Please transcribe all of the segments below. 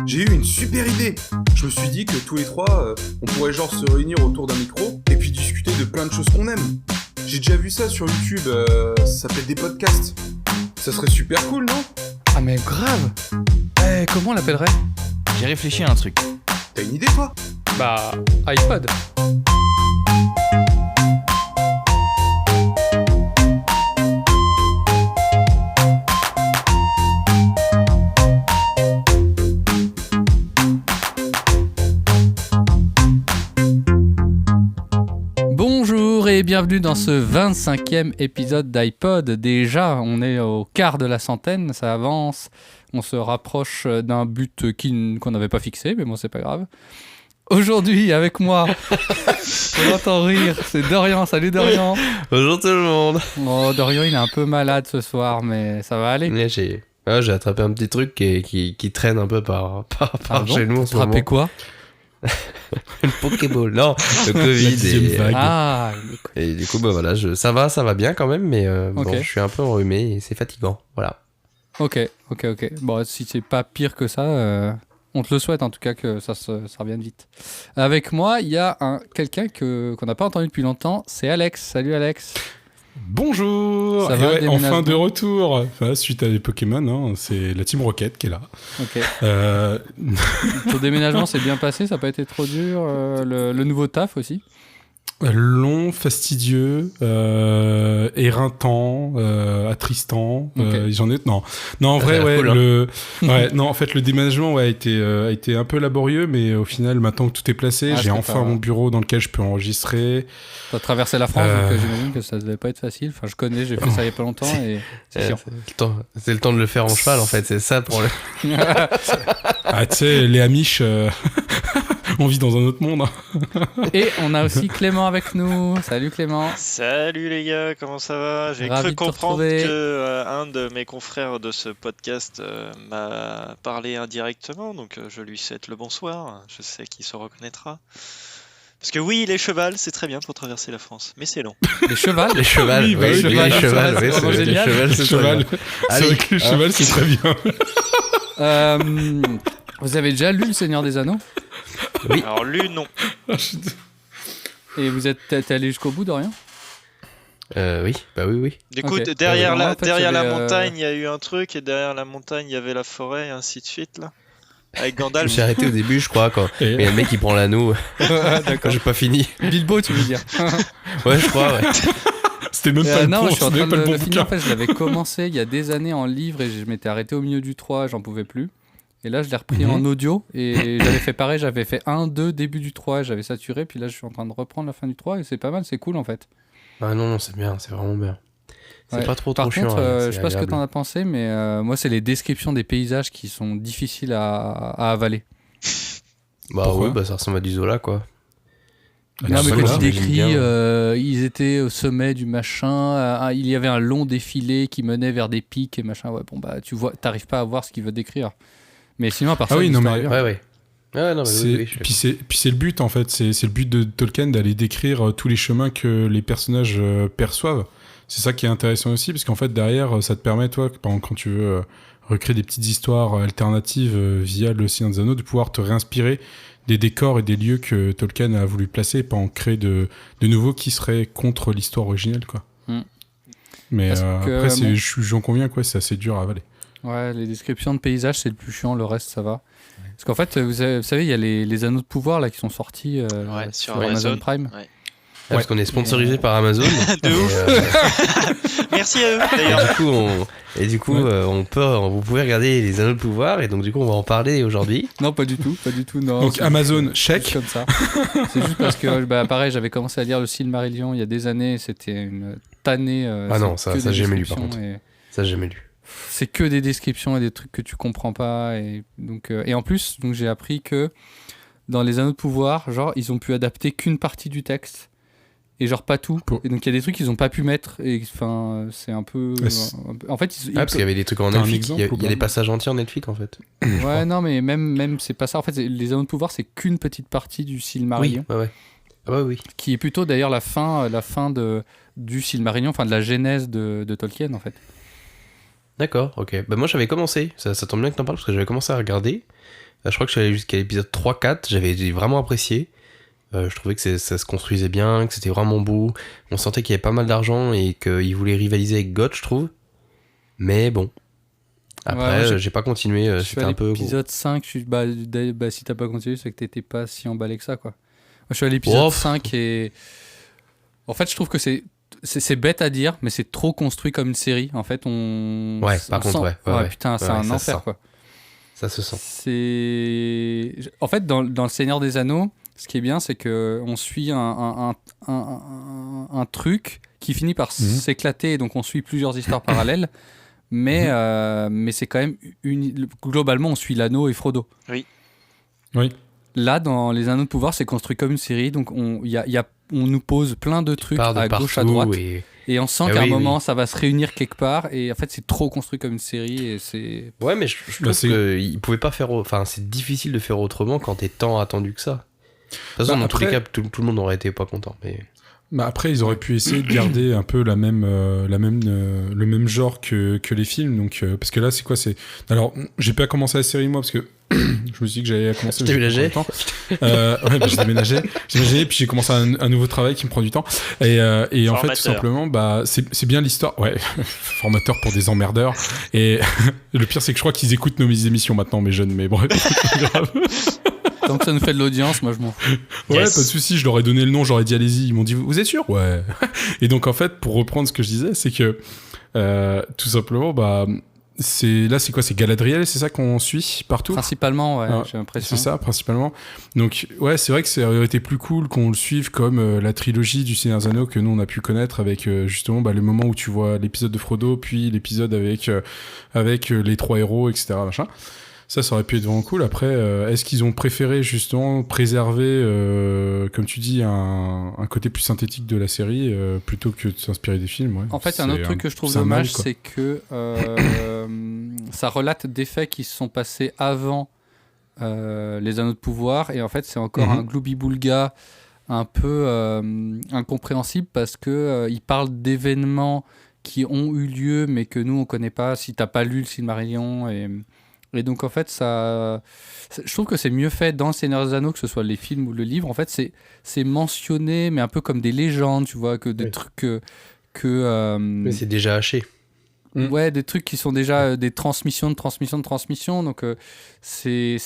J'ai eu une super idée. Je me suis dit que tous les trois, on pourrait genre se réunir autour d'un micro et puis discuter de plein de choses qu'on aime. J'ai déjà vu ça sur YouTube, ça s'appelle des podcasts. Ça serait super cool, non? Ah mais grave. Comment on l'appellerait? J'ai réfléchi à un truc. T'as une idée, toi? Bah, iPod. Bonjour et bienvenue dans ce 25e épisode d'iPod. Déjà, on est au quart de la centaine, ça avance. On se rapproche d'un but qu'on n'avait pas fixé, mais bon, c'est pas grave. Aujourd'hui, avec moi, on entend rire, c'est Dorian. Salut Dorian. Bonjour tout le monde. Oh, Dorian, il est un peu malade ce soir, mais ça va aller. Ouais, j'ai attrapé un petit truc qui traîne un peu par chez nous en ce moment. Attrapé quoi? Le Pokéball. Non, le Covid. Et du coup, bah voilà, ça va bien quand même, mais bon, je suis un peu enrhumé et c'est fatigant. Voilà. Ok. Bon, si c'est pas pire que ça, on te le souhaite en tout cas que ça revienne vite. Avec moi, il y a quelqu'un qu'on n'a pas entendu depuis longtemps, c'est Alex. Salut Alex. Bonjour. Ça va, enfin de retour. Enfin, suite à les Pokémon, hein, c'est la Team Rocket qui est là. Ok. Ton déménagement s'est bien passé, ça n'a pas été trop dur. Le nouveau taf aussi. Long, fastidieux, éreintant, attristant. Okay. J'en ai non en vrai ouais cool, non en fait le déménagement a été un peu laborieux, mais au final maintenant que tout est placé, j'ai enfin mon bureau dans lequel je peux enregistrer. T'as traversé la France, donc j'imagine que ça devait pas être facile. Enfin, je connais, j'ai fait ça il y a pas longtemps et c'est chiant. C'est le temps de le faire en cheval en fait, c'est ça pour le. Ah tu sais, les Amish. On vit dans un autre monde. Et on a aussi Clément avec nous. Salut Clément. Salut les gars, comment ça va? J'ai cru comprendre que un de mes confrères de ce podcast m'a parlé indirectement, donc je lui souhaite le bonsoir. Je sais qu'il se reconnaîtra. Parce que oui, les chevals, c'est très bien pour traverser la France, mais c'est long. Les chevals, les chevals, oui, les chevals, c'est vrai que les chevals, c'est très bien. Vous avez déjà lu Le Seigneur des Anneaux? Oui. Alors lu, non. Et vous êtes allé jusqu'au bout, Dorian? Oui. Du coup, okay. derrière la montagne, il y a eu un truc, et derrière la montagne, il y avait la forêt, et ainsi de suite, là. Avec Gandalf. Je me suis arrêté au début, je crois, quand il y a le mec qui prend l'anneau. D'accord. J'ai pas fini. Bilbo, tu veux dire? Ouais, je crois, ouais. C'était même pas le non, bon, je suis en train de le bon finir. En fait, je l'avais commencé il y a des années en livre, et je m'étais arrêté au milieu du 3, j'en pouvais plus. Et là, je l'ai repris en audio, et j'avais fait pareil, j'avais fait 1, 2, début du 3, j'avais saturé, puis là, je suis en train de reprendre la fin du 3, et c'est pas mal, c'est cool, en fait. Ah non, c'est bien, c'est vraiment bien. C'est pas trop Par chiant. contre, je sais pas agréable. ce que t'en as pensé, mais moi, c'est les descriptions des paysages qui sont difficiles à avaler. Bah pourquoi? oui, ça ressemble à du Zola, quoi. Non, mais quand il décrit, bien. ils étaient au sommet du machin, il y avait un long défilé qui menait vers des pics et machin, ouais, bon, bah, tu vois, t'arrives pas à voir ce qu'il veut décrire. Mais sinon, à part ça, oui, non, mais ouais. Ah, non, mais oui, puis c'est le but en fait, c'est le but de Tolkien d'aller décrire tous les chemins que les personnages perçoivent. C'est ça qui est intéressant aussi, parce qu'en fait derrière ça te permet, toi, quand tu veux recréer des petites histoires alternatives via le Seigneur des Anneaux, de pouvoir te réinspirer des décors et des lieux que Tolkien a voulu placer, pas en créer de nouveaux qui seraient contre l'histoire originelle, quoi. Mais après, j'en conviens, quoi, c'est assez dur à avaler. Ouais, les descriptions de paysages, c'est le plus chiant, le reste, ça va. Parce qu'en fait, vous savez, il y a les anneaux de pouvoir là, qui sont sortis sur Amazon Prime. Ouais. Parce qu'on est sponsorisé par Amazon. De ouf. Merci à eux, d'ailleurs. Et du coup, vous pouvez regarder les anneaux de pouvoir, et donc du coup, on va en parler aujourd'hui. Non, pas du tout, non. Donc Amazon, chèque. Comme ça. C'est juste parce que, pareil, j'avais commencé à lire le Silmarillion il y a des années, c'était une tannée. Ah non, ça j'ai jamais lu par contre. Ça j'ai jamais lu. C'est que des descriptions et des trucs que tu comprends pas, et donc et en plus, donc j'ai appris que dans les anneaux de pouvoir, genre ils ont pu adapter qu'une partie du texte. Et genre pas tout. Et donc il y a des trucs qu'ils ont pas pu mettre. Et enfin, c'est un peu. En fait, parce qu'il y avait des trucs en elfique. Il y a des passages entiers en elfique en fait. Ouais, non, mais même c'est pas ça. En fait, les anneaux de pouvoir, c'est qu'une petite partie du Silmarillion. Oui, ouais. Ah bah oui. Qui est plutôt d'ailleurs la fin du Silmarillion, enfin de la genèse de Tolkien en fait. D'accord, ok. Bah moi j'avais commencé. Ça tombe bien que t'en parles parce que j'avais commencé à regarder. Je crois que je suis allé jusqu'à l'épisode 3-4. J'ai vraiment apprécié. Je trouvais que ça se construisait bien, que c'était vraiment beau. On sentait qu'il y avait pas mal d'argent et qu'ils voulaient rivaliser avec GOT, je trouve. Mais bon. Après, j'ai pas continué. C'était un peu. L'épisode 5, si t'as pas continué, c'est que t'étais pas si emballé que ça, quoi. Moi, je suis à l'épisode 5 et. En fait, je trouve que c'est bête à dire, mais c'est trop construit comme une série. En fait, Ouais, par contre, ouais. Putain, c'est un enfer, quoi. Ça se sent. En fait, dans Le Seigneur des Anneaux, ce qui est bien, c'est qu'on suit un truc qui finit par s'éclater, donc on suit plusieurs histoires parallèles. Mais c'est quand même globalement on suit l'anneau et Frodo. Oui. Là dans les Anneaux de pouvoir c'est construit comme une série, donc on nous pose plein de trucs à gauche à droite et on sent qu'à un moment ça va se réunir quelque part et en fait c'est trop construit comme une série et c'est. Ouais mais je trouve qu'ils pouvaient pas faire, enfin c'est difficile de faire autrement quand t'es tant attendu que ça. De toute façon dans tous les cas tout le monde aurait été pas content mais. Bah après, ils auraient pu essayer de garder un peu le même genre que les films. Donc, parce que là, c'est quoi ? Alors, j'ai pas commencé la série, moi, parce que je me suis dit que j'allais commencer. J'ai déménagé. J'ai déménagé. Puis j'ai commencé un nouveau travail qui me prend du temps. Et en fait, tout simplement, c'est bien l'histoire. Ouais, formateur pour des emmerdeurs. Et le pire, c'est que je crois qu'ils écoutent nos émissions maintenant, mes jeunes. Mais bref, c'est grave. Tant que ça nous fait de l'audience, moi je m'en fous. Ouais, pas de souci, je leur ai donné le nom, j'aurais dit allez-y. Ils m'ont dit vous êtes sûr ? Ouais. Et donc en fait, pour reprendre ce que je disais, c'est que tout simplement, c'est quoi ? C'est Galadriel, c'est ça qu'on suit partout ? Principalement, ouais, j'ai l'impression. C'est ça, principalement. Donc ouais, c'est vrai que ça aurait été plus cool qu'on le suive comme la trilogie du Seigneur des Anneaux que nous on a pu connaître avec justement le moment où tu vois l'épisode de Frodo, puis l'épisode avec les 3 héros, etc. Machin. Ça aurait pu être vraiment cool. Après, est-ce qu'ils ont préféré justement préserver, comme tu dis, un côté plus synthétique de la série plutôt que de s'inspirer des films ouais. En fait, un autre truc que je trouve dommage, c'est que ça relate des faits qui se sont passés avant les Anneaux de pouvoir. Et en fait, c'est encore un gloubi-boulga un peu incompréhensible parce qu'il parle d'événements qui ont eu lieu mais que nous, on ne connaît pas si tu n'as pas lu le Silmarillion et donc en fait je trouve que c'est mieux fait dans le Seigneur des Anneaux que ce soit les films ou le livre. En fait c'est mentionné mais un peu comme des légendes, tu vois, que des trucs mais c'est déjà haché. Ouais, des trucs qui sont déjà des transmissions donc c'est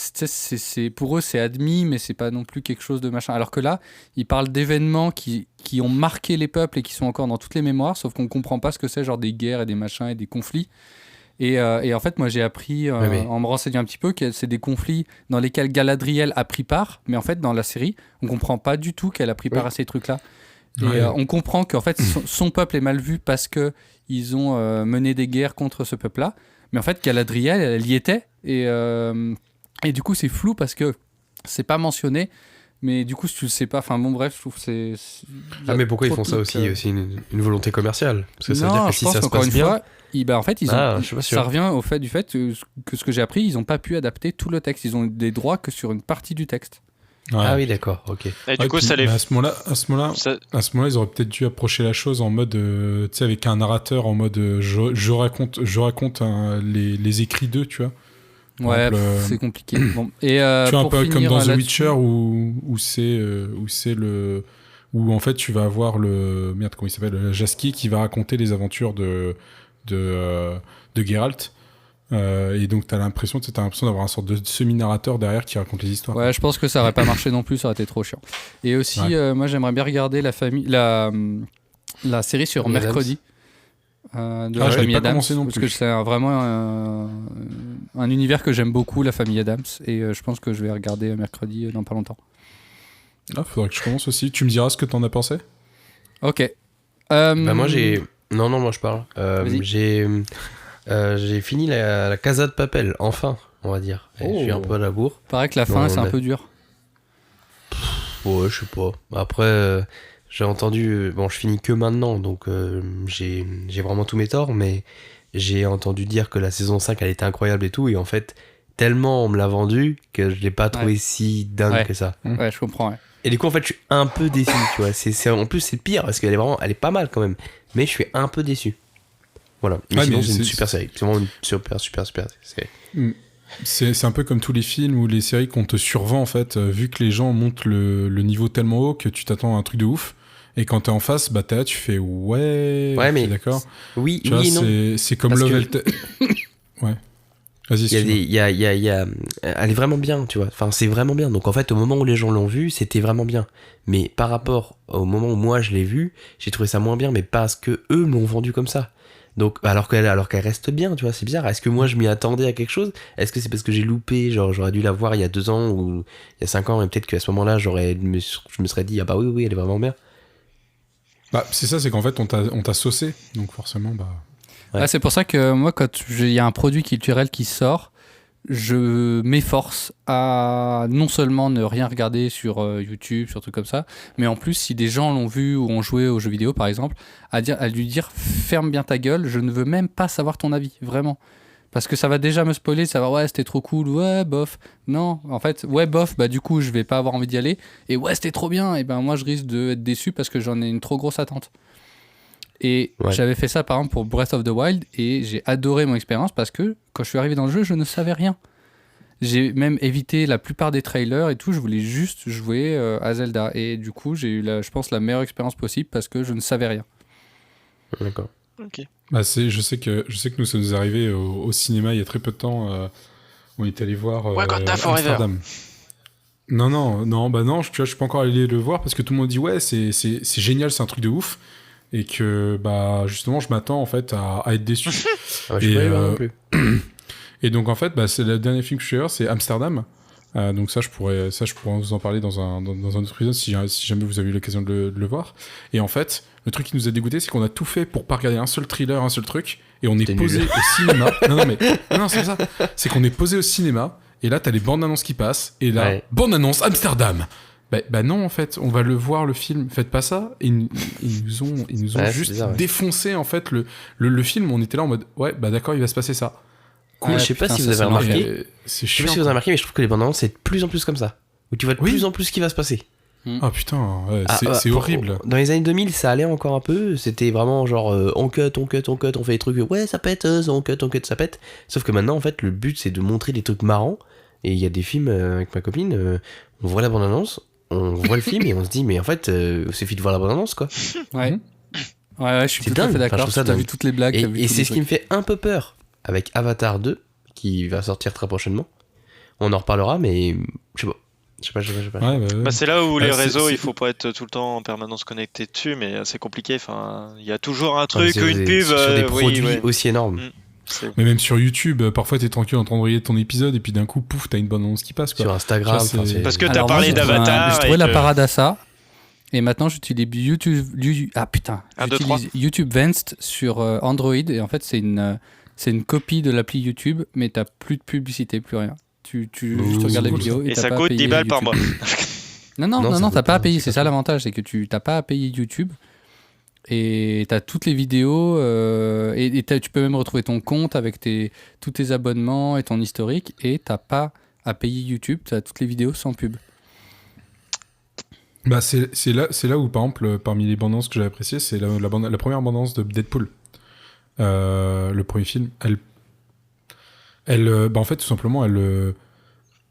pour eux c'est admis mais c'est pas non plus quelque chose de machin, alors que là ils parlent d'événements qui ont marqué les peuples et qui sont encore dans toutes les mémoires, sauf qu'on comprend pas ce que c'est, genre des guerres et des machins et des conflits. Et en fait, moi, j'ai appris, en me renseignant un petit peu, que c'est des conflits dans lesquels Galadriel a pris part, mais en fait, dans la série, on comprend pas du tout qu'elle a pris part à ces trucs-là. Et on comprend qu'en fait, son peuple est mal vu parce qu'ils ont mené des guerres contre ce peuple-là. Mais en fait, Galadriel, elle y était. Et du coup, c'est flou parce que c'est pas mentionné. Mais du coup, si tu le sais pas, enfin bon, bref, je trouve que c'est. Mais pourquoi ils font ça aussi C'est une volonté commerciale. Parce que ça veut dire que si ça se passe bien. En fait, ça revient au fait que ce que j'ai appris, ils n'ont pas pu adapter tout le texte. Ils ont des droits que sur une partie du texte. Ouais. Ah oui, d'accord, ok. Et du coup, ça les. À ce moment-là, ils auraient peut-être dû approcher la chose en mode, tu sais, avec un narrateur en mode, je raconte les écrits d'eux, tu vois. Ouais, c'est compliqué. Bon. Et tu vois, un peu comme dans The Witcher où en fait tu vas avoir comment il s'appelle, Jaskier qui va raconter les aventures de Geralt. Et donc t'as l'impression d'avoir un sorte de semi-narrateur derrière qui raconte les histoires. Ouais, je pense que ça aurait pas marché non plus, ça aurait été trop chiant. Et aussi, moi j'aimerais bien regarder la série sur Mercredi. De la famille Adams, parce que c'est vraiment un univers que j'aime beaucoup, la famille Adams, et je pense que je vais regarder Mercredi dans pas longtemps. Faudrait que je commence aussi. Tu me diras ce que t'en as pensé. Ok. Moi j'ai... Non, moi je parle. J'ai fini la Casa de Papel, enfin, on va dire. Je suis un peu à la bourre. Paraît que la fin, c'est un peu dur. Ouais, je sais pas. Après... J'ai entendu, je finis que maintenant, donc j'ai vraiment tous mes torts, mais j'ai entendu dire que la saison 5 elle était incroyable et tout, et en fait, tellement on me l'a vendu que je l'ai pas trouvé si dingue que ça. Ouais, je comprends. Ouais. Et du coup, en fait, je suis un peu déçu, tu vois. En plus, c'est pire parce qu'elle est pas mal quand même, mais je suis un peu déçu. Voilà. Mais sinon, c'est une super série. C'est vraiment une super série. C'est un peu comme tous les films ou les séries qu'on te survend en fait, vu que les gens montent le niveau tellement haut que tu t'attends à un truc de ouf. Et quand t'es en face, bah t'es là, tu fais ouais, mais d'accord. Oui, tu vois, non. C'est comme Parce Love que... Ouais. Vas-y, elle est vraiment bien, tu vois. Enfin, c'est vraiment bien. Donc en fait, au moment où les gens l'ont vu, c'était vraiment bien. Mais par rapport au moment où moi je l'ai vu, j'ai trouvé ça moins bien, mais parce que eux m'ont vendu comme ça. Donc alors qu'elle reste bien, tu vois, c'est bizarre. Est-ce que moi je m'y attendais à quelque chose ? Est-ce que c'est parce que j'ai loupé, genre j'aurais dû la voir il y a 2 ans ou il y a 5 ans et peut-être qu'à ce moment-là je me serais dit ah bah oui elle est vraiment bien. Bah c'est ça, c'est qu'en fait on t'a saucé, donc forcément bah. Ouais. Ah, c'est pour ça que moi quand il y a un produit culturel qui sort, je m'efforce à non seulement ne rien regarder sur YouTube, sur trucs comme ça, mais en plus, si des gens l'ont vu ou ont joué aux jeux vidéo, par exemple, à lui dire ferme bien ta gueule, je ne veux même pas savoir ton avis, vraiment. Parce que ça va déjà me spoiler, savoir ouais, c'était trop cool, ouais, bof. Non, en fait, ouais, bof, bah du coup, je vais pas avoir envie d'y aller. Et ouais, c'était trop bien, et ben moi, je risque d'être déçu parce que j'en ai une trop grosse attente. Et j'avais fait ça par exemple pour Breath of the Wild et j'ai adoré mon expérience parce que quand je suis arrivé dans le jeu, je ne savais rien. J'ai même évité la plupart des trailers et tout, je voulais juste jouer à Zelda. Et du coup, j'ai eu, je pense, la meilleure expérience possible parce que je ne savais rien. D'accord. Ok. Bah je sais que nous, ça nous est arrivé au cinéma il y a très peu de temps. On est allé voir Amsterdam. Non, bah non, tu vois, je suis pas encore allé le voir parce que tout le monde dit ouais, c'est génial, c'est un truc de ouf. Et que bah justement je m'attends en fait à être déçu. Ah ouais, je suis pas allé voir non plus. Et donc en fait bah, c'est le dernier film que je suis allé voir, c'est Amsterdam. Donc ça je pourrais vous en parler dans un autre épisode si jamais vous avez eu l'occasion de le voir. Et en fait le truc qui nous a dégoûté, c'est qu'on a tout fait pour pas regarder un seul thriller, un seul truc, et on est posé au cinéma. non c'est ça. C'est qu'on est posé au cinéma et là t'as les bandes annonces qui passent et là bande annonce Amsterdam. Bah non, en fait, on va le voir le film. Faites pas ça. Ils nous ont juste défoncé en fait le film. On était là en mode ouais, bah d'accord, il va se passer ça. Cool. Je sais pas si vous avez remarqué. Je sais pas si vous avez remarqué, mais je trouve que les bandes annonces c'est de plus en plus comme ça. Où tu vois de plus en plus ce qui va se passer. Ah putain, c'est horrible. Dans les années 2000, ça allait encore un peu. C'était vraiment genre on cut, on fait des trucs. Ouais, ça pète, on cut, ça pète. Sauf que maintenant, en fait, le but c'est de montrer des trucs marrants. Et il y a des films avec ma copine, on voit la bande annonce. On voit le film et on se dit mais en fait il suffit de voir la bande-annonce quoi. Ouais, je suis tout à fait d'accord. T'as vu toutes les blagues. Et c'est ce qui me fait un peu peur avec Avatar 2 qui va sortir très prochainement. On en reparlera mais je sais pas. Ouais, bah, c'est là où les réseaux il faut pas être tout le temps en permanence connecté dessus, mais c'est compliqué. Enfin, il y a toujours un truc ou une pub sur des produits aussi énormes. Mais même sur YouTube, parfois t'es tranquille en train de regarder ton épisode et puis d'un coup, pouf, t'as une bande annonce qui passe quoi. Sur Instagram, parce que t'as parlé d'Avatar. J'ai trouvé la parade à ça. Et maintenant j'utilise YouTube Vanced sur Android et en fait c'est une copie de l'appli YouTube, mais t'as plus de publicité, plus rien. Tu juste regardes la vidéo et ça coûte 10 balles par mois. Non, t'as pas à payer. C'est ça l'avantage, c'est que t'as pas à payer YouTube. Et t'as toutes les vidéos et tu peux même retrouver ton compte avec tous tes abonnements et ton historique et t'as pas à payer YouTube, t'as toutes les vidéos sans pub. Bah c'est là où par exemple parmi les bandes annonces que j'ai appréciées, c'est la première bande annonce de Deadpool, le premier film. Elle bah en fait tout simplement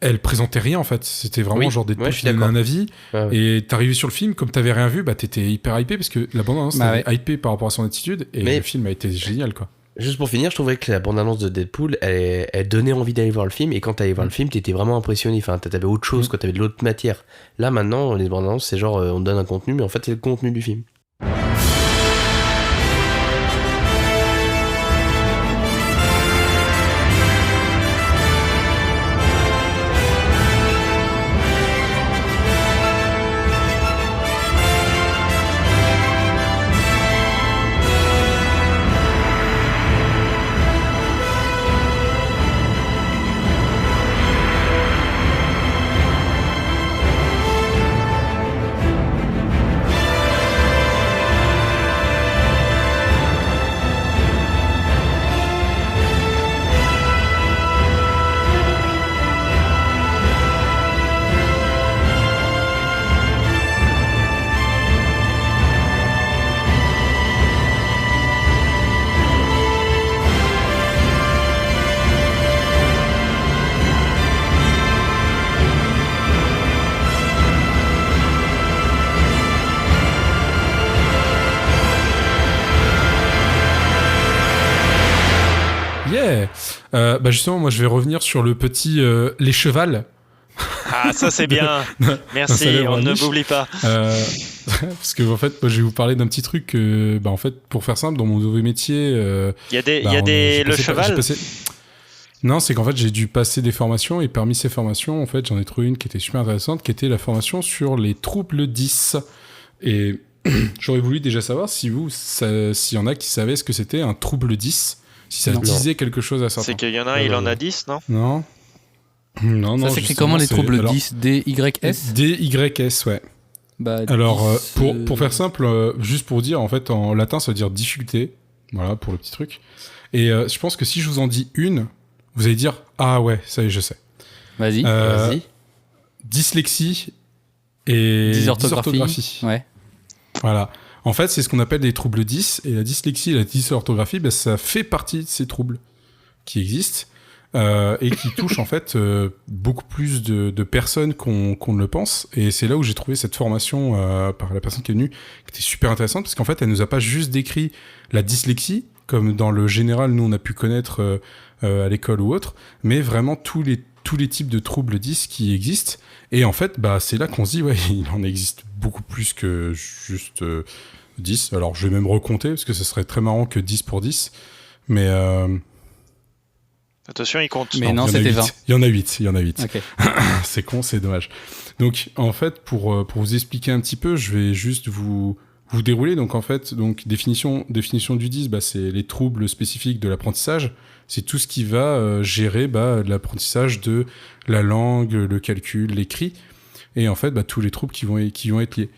elle présentait rien en fait, c'était vraiment genre Deadpool qui donnait un avis et t'arrivais sur le film, comme t'avais rien vu, bah t'étais hyper hypé parce que la bande-annonce t'avais hypé par rapport à son attitude et le film a été génial quoi. Juste pour finir, je trouvais que la bande-annonce de Deadpool elle donnait envie d'aller voir le film et quand t'allais voir le film t'étais vraiment impressionné, enfin t'avais autre chose, quoi, t'avais de l'autre matière. Là maintenant les bandes-annonces c'est genre on te donne un contenu mais en fait c'est le contenu du film. Justement, moi, je vais revenir sur le petit les chevals. Ah, ça c'est bien. Merci, on ne m'oublie pas. Parce que en fait, moi, je vais vous parler d'un petit truc. En fait, pour faire simple, dans mon nouveau métier, il y a le cheval. Non, c'est qu'en fait, j'ai dû passer des formations et parmi ces formations, en fait, j'en ai trouvé une qui était super intéressante, qui était la formation sur les troubles 10. Et j'aurais voulu déjà savoir s'il y en a qui savaient ce que c'était un trouble 10, si ça disait quelque chose à certains. C'est qu'il y en a, il en a 10, non? Non. Ça s'écrit comment les troubles 10? DYS? DYS, ouais. Alors, pour faire simple, juste pour dire, en fait, en latin, ça veut dire difficulté. Voilà, pour le petit truc. Et je pense que si je vous en dis une, vous allez dire « Ah ouais, ça y est, je sais ». Vas-y. Dyslexie et dysorthographie. Ouais. Voilà. En fait, c'est ce qu'on appelle des troubles 10. Et la dyslexie et la dysorthographie, ça fait partie de ces troubles qui existent. Et qui touche en fait beaucoup plus de personnes qu'on ne le pense. Et c'est là où j'ai trouvé cette formation par la personne qui est venue, qui était super intéressante, parce qu'en fait, elle nous a pas juste décrit la dyslexie, comme dans le général, nous, on a pu connaître à l'école ou autre, mais vraiment tous les types de troubles 10 qui existent. Et en fait, c'est là qu'on se dit, ouais, il en existe beaucoup plus que juste 10. Alors, je vais même recompter, parce que ce serait très marrant que 10 pour 10. Mais... Attention, il compte. Mais non, c'était 20. Il y en a 8. Okay. C'est con, c'est dommage. Donc, en fait, pour vous expliquer un petit peu, je vais juste vous dérouler. Donc, en fait, définition du 10, c'est les troubles spécifiques de l'apprentissage. C'est tout ce qui va gérer l'apprentissage de la langue, le calcul, l'écrit. Et en fait, tous les troubles qui vont être liés.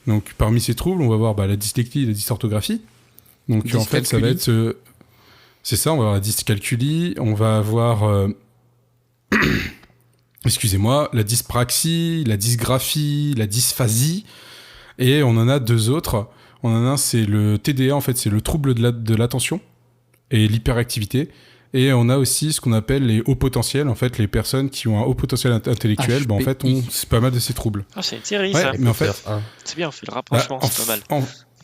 Donc, parmi ces troubles, on va voir la dyslexie et la dysorthographie. Donc, en fait, ça va être... C'est ça, on va avoir la dyscalculie, on va avoir, excusez-moi, la dyspraxie, la dysgraphie, la dysphasie, et on en a deux autres. On en a un, c'est le TDA, en fait, c'est le trouble de l'attention et l'hyperactivité. Et on a aussi ce qu'on appelle les hauts potentiels, en fait, les personnes qui ont un haut potentiel intellectuel, en fait, c'est pas mal de ces troubles. Ah, c'est Thierry, ça. Mais en fait, c'est bien, on fait le rapprochement, c'est pas mal.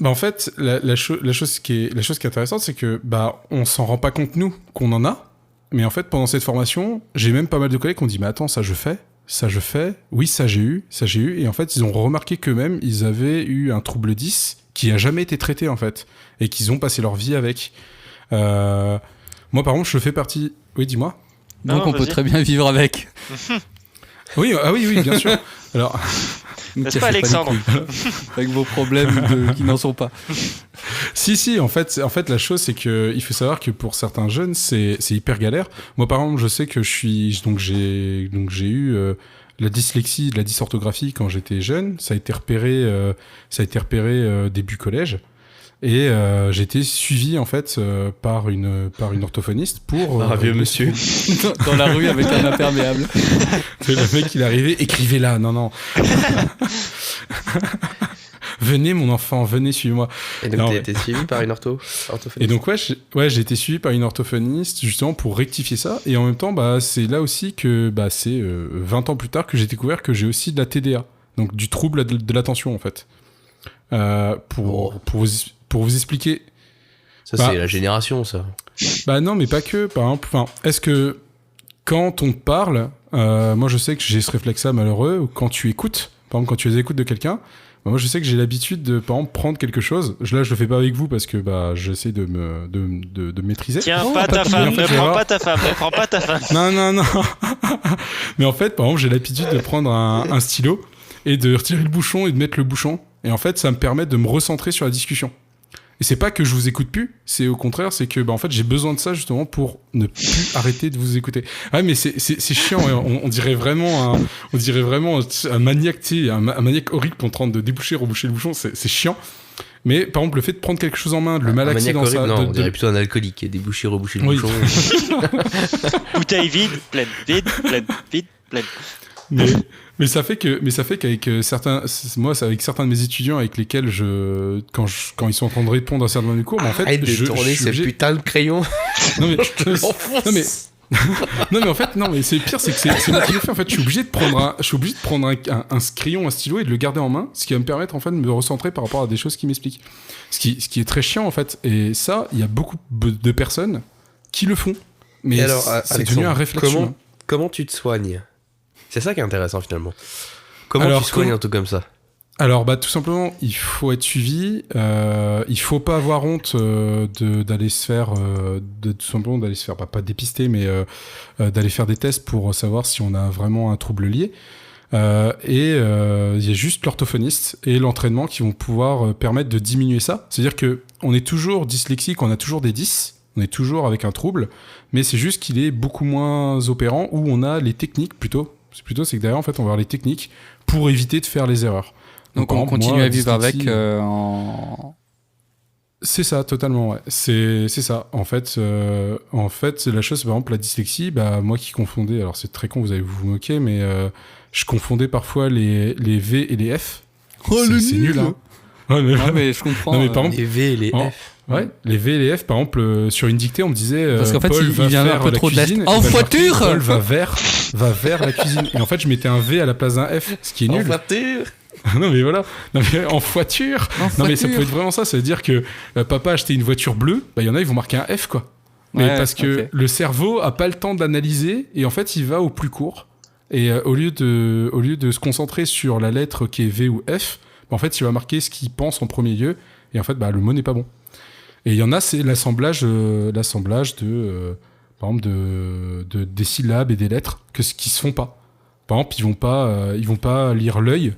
En fait, la chose qui est intéressante, c'est que on s'en rend pas compte nous qu'on en a, mais en fait pendant cette formation, j'ai même pas mal de collègues qui ont dit mais attends, ça je fais, oui ça j'ai eu, et en fait ils ont remarqué qu'eux-mêmes ils avaient eu un trouble 10 qui a jamais été traité en fait et qu'ils ont passé leur vie avec. Moi par exemple je fais partie. Oui, dis-moi. Donc on peut très bien vivre avec. Oui, bien sûr. Alors. N'est-ce pas, Alexandre? Avec vos problèmes qui n'en sont pas. Si, en fait, la chose, c'est que il faut savoir que pour certains jeunes, c'est hyper galère. Moi, par exemple, je sais que j'ai eu la dyslexie, la dysorthographie quand j'étais jeune. Ça a été repéré début collège. Et j'ai été suivi en fait par une orthophoniste pour un vieux monsieur dans la rue avec un imperméable. Le mec il est arrivé, écrivez là, non. Venez mon enfant, venez suivez-moi. Et donc t'as été suivi par une orthophoniste. Et donc j'ai été suivi par une orthophoniste justement pour rectifier ça. Et en même temps c'est là aussi que c'est 20 ans plus tard que j'ai découvert que j'ai aussi de la TDA, donc du trouble de l'attention en fait. Pour vous expliquer. Ça, c'est la génération, ça. Non, mais pas que. Par exemple, est-ce que quand on te parle, moi je sais que j'ai ce réflexe-là malheureux, ou quand tu écoutes, par exemple, quand tu écoutes de quelqu'un, moi je sais que j'ai l'habitude de, par exemple, prendre quelque chose. Là, je le fais pas avec vous parce que j'essaie de me maîtriser. Tiens, pas ta femme, ne prends pas ta femme. Non. Mais en fait, par exemple, j'ai l'habitude de prendre un stylo et de retirer le bouchon et de mettre le bouchon. Et en fait, ça me permet de me recentrer sur la discussion. Et c'est pas que je vous écoute plus, c'est au contraire, c'est que en fait, j'ai besoin de ça justement pour ne plus arrêter de vous écouter. Ouais, mais c'est chiant. On dirait vraiment un maniaque, un maniaque horrible qui est en train de reboucher le bouchon. C'est chiant. Mais par exemple, le fait de prendre quelque chose en main, de le malaxer dans sa... Non, on dirait plutôt un alcoolique qui a rebouché le bouchon. Bouteille vide, pleine, vide, pleine. Mais ça fait qu'avec certains de mes étudiants avec lesquels quand ils sont en train de répondre à certains du cours, en fait, je tourner ce putain de crayon. Non mais en fait, c'est pire, c'est que c'est moi qui le fais. En fait, je suis obligé de prendre un crayon, un stylo et de le garder en main, ce qui va me permettre en fait de me recentrer par rapport à des choses qui m'expliquent. Ce qui est très chiant en fait. Et ça, il y a beaucoup de personnes qui le font. Mais alors, c'est devenu un réflexe humain. Comment tu te soignes? C'est ça qui est intéressant finalement. Comment Alors, tu soignes un truc comme ça? Alors, tout simplement, il faut être suivi. Il faut pas avoir honte d'aller se faire, tout simplement d'aller se faire, pas dépister, mais d'aller faire des tests pour savoir si on a vraiment un trouble lié. Il y a juste l'orthophoniste et l'entraînement qui vont pouvoir permettre de diminuer ça. C'est-à-dire que on est toujours dyslexique, on a toujours des dys, on est toujours avec un trouble, mais c'est juste qu'il est beaucoup moins opérant, où on a les techniques plutôt. C'est que derrière, en fait, on va avoir les techniques pour éviter de faire les erreurs. Donc on continue à vivre avec en... C'est ça, totalement, ouais. C'est ça. En fait, la chose, par exemple, la dyslexie, moi qui confondais, alors c'est très con, vous allez vous moquer, mais je confondais parfois les V et les F. C'est nul, hein. Ouais, mais je comprends. Non, mais par exemple, Les V et les F. Ouais, les V et les F, par exemple, sur une dictée, on me disait parce qu'en fait, Paul il vient un peu trop de l'est. En voiture Paul va vers la cuisine. Et en fait, je mettais un V à la place d'un F, ce qui est nul. En voiture. Non mais voilà, en voiture. Non mais ça peut être vraiment ça, ça veut dire que papa a acheté une voiture bleue, il y en a ils vont marquer un F quoi. Mais parce que le cerveau a pas le temps d'analyser et en fait il va au plus court et au lieu de se concentrer sur la lettre qui est V ou F, en fait il va marquer ce qu'il pense en premier lieu et en fait le mot n'est pas bon. Et il y en a c'est l'assemblage de par exemple des syllabes et des lettres qui se font pas. Par exemple, ils vont pas lire l'œil.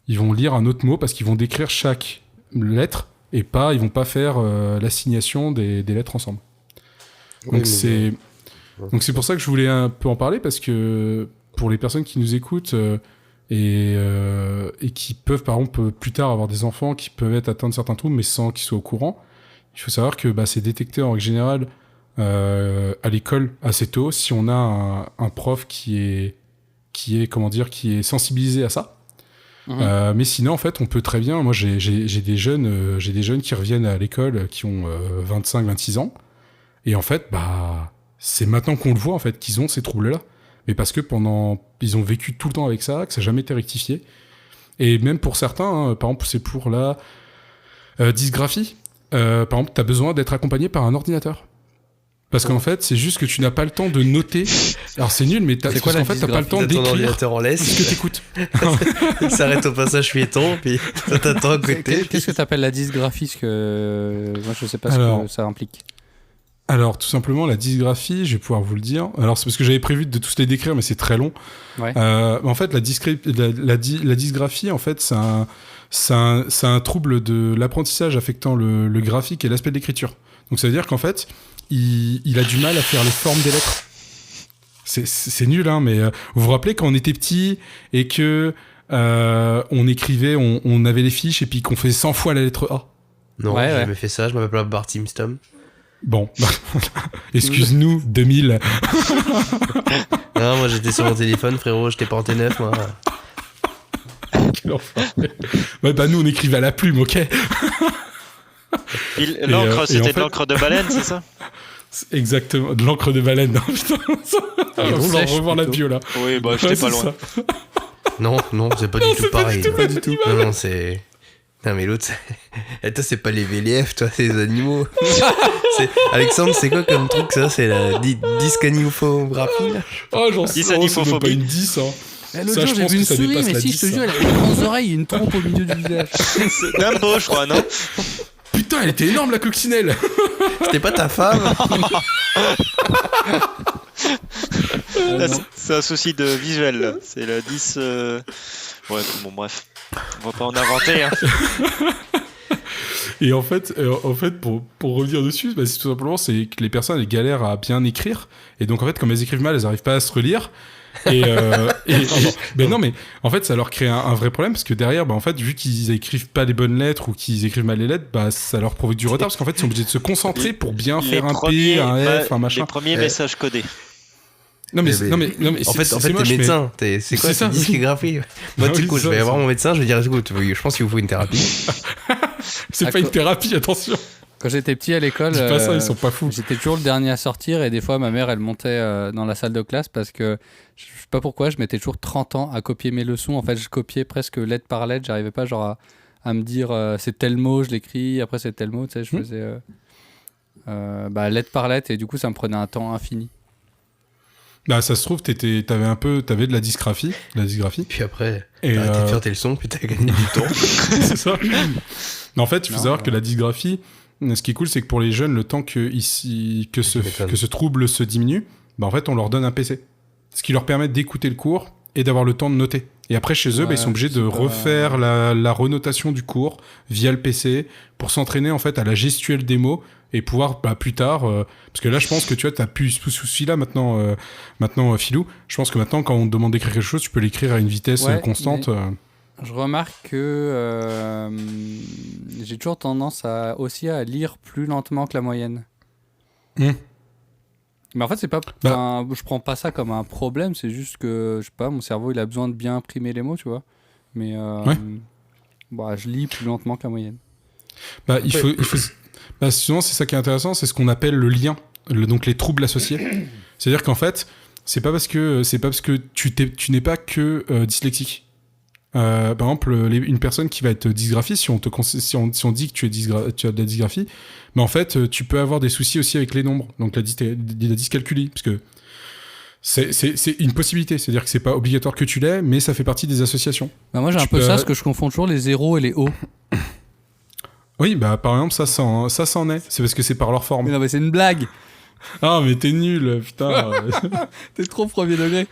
Ils vont lire un autre mot parce qu'ils vont décrire chaque lettre et ils vont pas faire l'assignation des lettres ensemble. Donc c'est pour ça que je voulais un peu en parler parce que pour les personnes qui nous écoutent et qui peuvent par exemple plus tard avoir des enfants qui peuvent être atteints de certains troubles mais sans qu'ils soient au courant, il faut savoir que c'est détecté en règle générale à l'école assez tôt si on a un prof qui est sensibilisé à ça. Mais sinon en fait on peut très bien, moi j'ai des jeunes qui reviennent à l'école qui ont 25-26 ans et en fait c'est maintenant qu'on le voit en fait qu'ils ont ces troubles là, mais parce que ils ont vécu tout le temps avec ça, que ça n'a jamais été rectifié. Et même pour certains par exemple c'est pour la dysgraphie, par exemple t'as besoin d'être accompagné par un ordinateur. Parce qu'en fait, c'est juste que tu n'as pas le temps de noter. Alors c'est nul, mais t'as pas le temps d'écrire. Ton ordinateur en laisse. Ce que t'écoutes. Il s'arrête au passage piéton, puis toi t'attends à côté. Qu'est-ce que t'appelles la dysgraphie? Parce que moi je sais pas ce que ça implique. Alors tout simplement la dysgraphie, je vais pouvoir vous le dire. Alors c'est parce que j'avais prévu de tous les décrire, mais c'est très long. Ouais. En fait, la dysgraphie, en fait, c'est un trouble de l'apprentissage affectant le graphique et l'aspect de l'écriture. Donc ça veut dire qu'en fait il a du mal à faire les formes des lettres. C'est nul, hein, mais vous vous rappelez quand on était petit et que on écrivait, on avait les fiches et puis qu'on faisait 100 fois la lettre A. Non, j'ai jamais fait ça, je m'appelle Bart Simpson. Bon, excuse-nous, 2000. Non, moi j'étais sur mon téléphone, frérot, j'étais pas en T9, moi. Quel enfer. Nous on écrivait à la plume, ok. L'encre, c'était de l'encre de baleine, c'est ça? Exactement, de l'encre de baleine. Non, putain, on va revoir la bio là. Oui, j'étais pas loin. Non, c'est pas du tout pareil. Pas du tout. Non, c'est. Non, mais l'autre, et toi, c'est pas les VLF, toi, c'est les animaux. Alexandre, c'est quoi comme truc ça? C'est la discaniophobie là? Oh, j'en sais pas, c'est pas une 10, hein. L'autre jour, j'ai vu une souris, mais si, je te jure, elle avait des grandes oreilles et une trompe au milieu du visage. C'est Dumbo, je crois, non? Putain, elle était énorme la coccinelle. C'était pas ta femme? C'est un souci de visuel, là. C'est la 10... Ouais, bon, bref. On va pas en inventer, hein. Et en fait pour revenir dessus, c'est tout simplement c'est que les personnes elles galèrent à bien écrire et donc en fait comme elles écrivent mal, elles arrivent pas à se relire. Non mais en fait ça leur crée un vrai problème parce que derrière en fait vu qu'ils écrivent pas les bonnes lettres ou qu'ils écrivent mal les lettres, ça leur provoque du retard parce qu'en fait ils sont obligés de se concentrer pour bien faire un P, un F, un machin. Les premiers messages codés. Non mais en fait t'es médecin, c'est quoi cette discographie? Moi du coup je vais voir mon médecin, je vais dire écoute, je pense qu'il vous faut une thérapie. C'est pas une thérapie, attention. Quand j'étais petit à l'école, dis pas ça, ils sont pas fous. J'étais toujours le dernier à sortir et des fois ma mère elle montait dans la salle de classe parce que je sais pas pourquoi je mettais toujours 30 ans à copier mes leçons. En fait je copiais presque lettre par lettre, j'arrivais pas genre à me dire c'est tel mot je l'écris, après c'est tel mot, tu sais, je faisais... lettre par lettre, et du coup, ça me prenait un temps infini. Bah, ça se trouve, t'avais de la dysgraphie. Puis après, Et, t'as arrêté de faire tes leçons, puis t'as gagné du temps. C'est ça. Mais en fait, il faut savoir que la dysgraphie, ce qui est cool, c'est que pour les jeunes, le temps que ce trouble se diminue, bah, en fait, on leur donne un PC. Ce qui leur permet d'écouter le cours et d'avoir le temps de noter. Et après, chez eux, ils sont obligés de refaire la renotation du cours via le PC pour s'entraîner en fait à la gestuelle des mots et pouvoir plus tard... parce que là, je pense que tu vois, t'as plus ce souci-là maintenant, Philou. Je pense que maintenant, quand on te demande d'écrire quelque chose, tu peux l'écrire à une vitesse constante. Je remarque que j'ai toujours tendance aussi à lire plus lentement que la moyenne. Mais en fait, c'est pas, je prends pas ça comme un problème, c'est juste que, je sais pas, mon cerveau, il a besoin de bien imprimer les mots, tu vois. Mais je lis plus lentement que la moyenne. Souvent, c'est ça qui est intéressant, c'est ce qu'on appelle le lien, donc les troubles associés. C'est-à-dire qu'en fait, c'est pas parce que tu n'es pas que dyslexique. Par exemple, une personne qui va être dysgraphie, si on dit que tu as de la dysgraphie, mais en fait, tu peux avoir des soucis aussi avec les nombres, donc la dyscalculie, parce que c'est une possibilité, c'est-à-dire que c'est pas obligatoire que tu l'aies, mais ça fait partie des associations. Moi, j'ai un peu ça, parce que je confonds toujours les zéros et les O. Oui, par exemple, ça c'en est, c'est parce que c'est par leur forme. Mais non, mais c'est une blague. Ah, mais t'es nul, putain. T'es trop premier degré.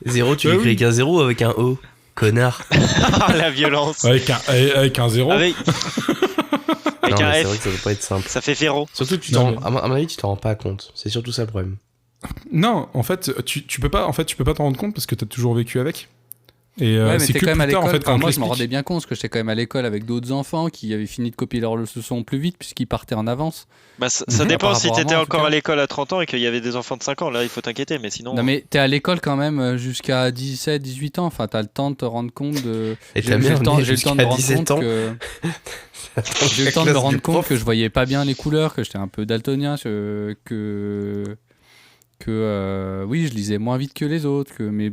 0, tu l'écris avec un 0 ou avec un O? Connard. La violence. Avec un 0. Avec non, un c'est F. vrai que ça doit pas être simple. Ça fait Féro. Surtout, à mon avis, tu t'en rends pas compte. C'est surtout ça le problème. Non, en fait, tu peux pas t'en rendre compte parce que t'as toujours vécu avec. Et mais c'est t'es que quand même à plus tard, l'école. en fait, quand moi, on je m'en rendais bien compte parce que j'étais quand même à l'école avec d'autres enfants qui avaient fini de copier leurs leçons plus vite puisqu'ils partaient en avance. Ça dépend Par si rapport à t'étais moi, en encore tout à cas. l'école à 30 ans et qu'il y avait des enfants de 5 ans. Là, il faut t'inquiéter, mais sinon. Non, mais t'es à l'école quand même jusqu'à 17, 18 ans. Enfin, t'as le temps de te rendre compte de. Et J'ai le temps de me rendre compte ans. que. J'ai eu le temps de me rendre compte que je voyais pas bien les couleurs, que j'étais un peu daltonien, oui, je lisais moins vite que les autres, mais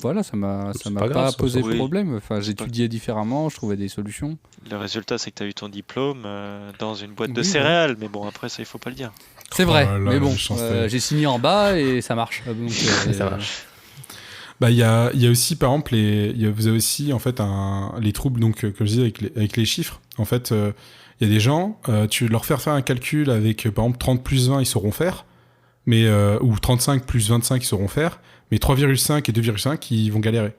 voilà, ça m'a pas posé de problème. Enfin, j'étudiais différemment, je trouvais des solutions. Le résultat, c'est que tu as eu ton diplôme dans une boîte de céréales, mais bon, après ça, il faut pas le dire. C'est vrai, Oh là, mais bon, méchanceté. j'ai signé en bas et ça marche. Donc, Ça marche. Il y a aussi, par exemple, vous avez aussi en fait les troubles, donc comme je disais avec les chiffres. En fait, il y a des gens, tu leur faire un calcul avec par exemple 30 plus 20, ils sauront faire, mais ou 35 plus 25, ils sauront faire, mais 3,5 et 2,5, ils vont galérer.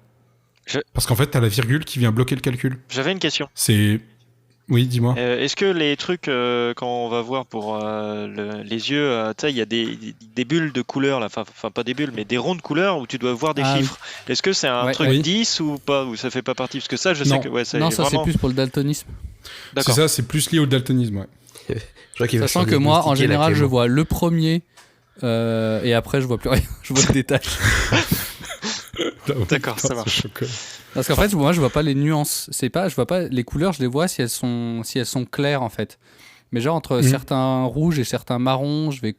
Parce qu'en fait, t'as la virgule qui vient bloquer le calcul. J'avais une question. Oui, dis-moi. Est-ce que les trucs, quand on va voir pour les yeux, tu sais, il y a des bulles de couleurs, là, enfin pas des bulles, mais des ronds de couleurs où tu dois voir des chiffres. Oui. Est-ce que c'est un truc 10 ou pas, ou ça fait pas partie? Parce que ça, je sais que non, ça c'est plus pour le daltonisme. C'est ça, c'est plus lié au daltonisme, ouais. Sachant que moi, en général, je vois le premier et après, je vois plus rien. Je vois le détail. D'accord, ça marche. Parce qu'en fait, moi, je vois pas les nuances. Je vois pas les couleurs, je les vois si elles sont claires en fait. Mais genre entre certains rouges et certains marrons, je vais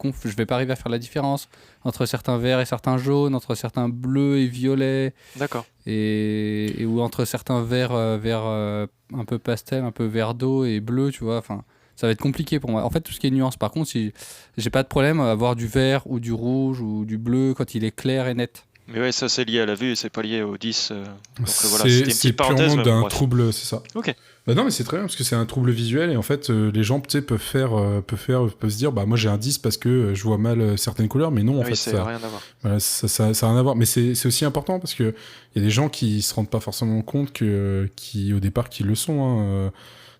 pas arriver à faire la différence entre certains verts et certains jaunes, entre certains bleus et violets. D'accord. Ou entre certains verts un peu pastel, un peu vert d'eau et bleu, tu vois. Enfin, ça va être compliqué pour moi. En fait, tout ce qui est nuance. Par contre, si j'ai pas de problème à avoir du vert ou du rouge ou du bleu quand il est clair et net. Mais ouais, ça c'est lié à la vue et c'est pas lié au 10. Donc voilà, c'est purement d'un trouble, c'est ça. Ok. Non, mais c'est très bien parce que c'est un trouble visuel et en fait, les gens peuvent se dire, moi j'ai un 10 parce que je vois mal certaines couleurs, mais non, en fait, ça n'a rien à voir. Voilà, ça a rien à voir. Mais c'est aussi important parce que il y a des gens qui se rendent pas forcément compte qui au départ qui le sont.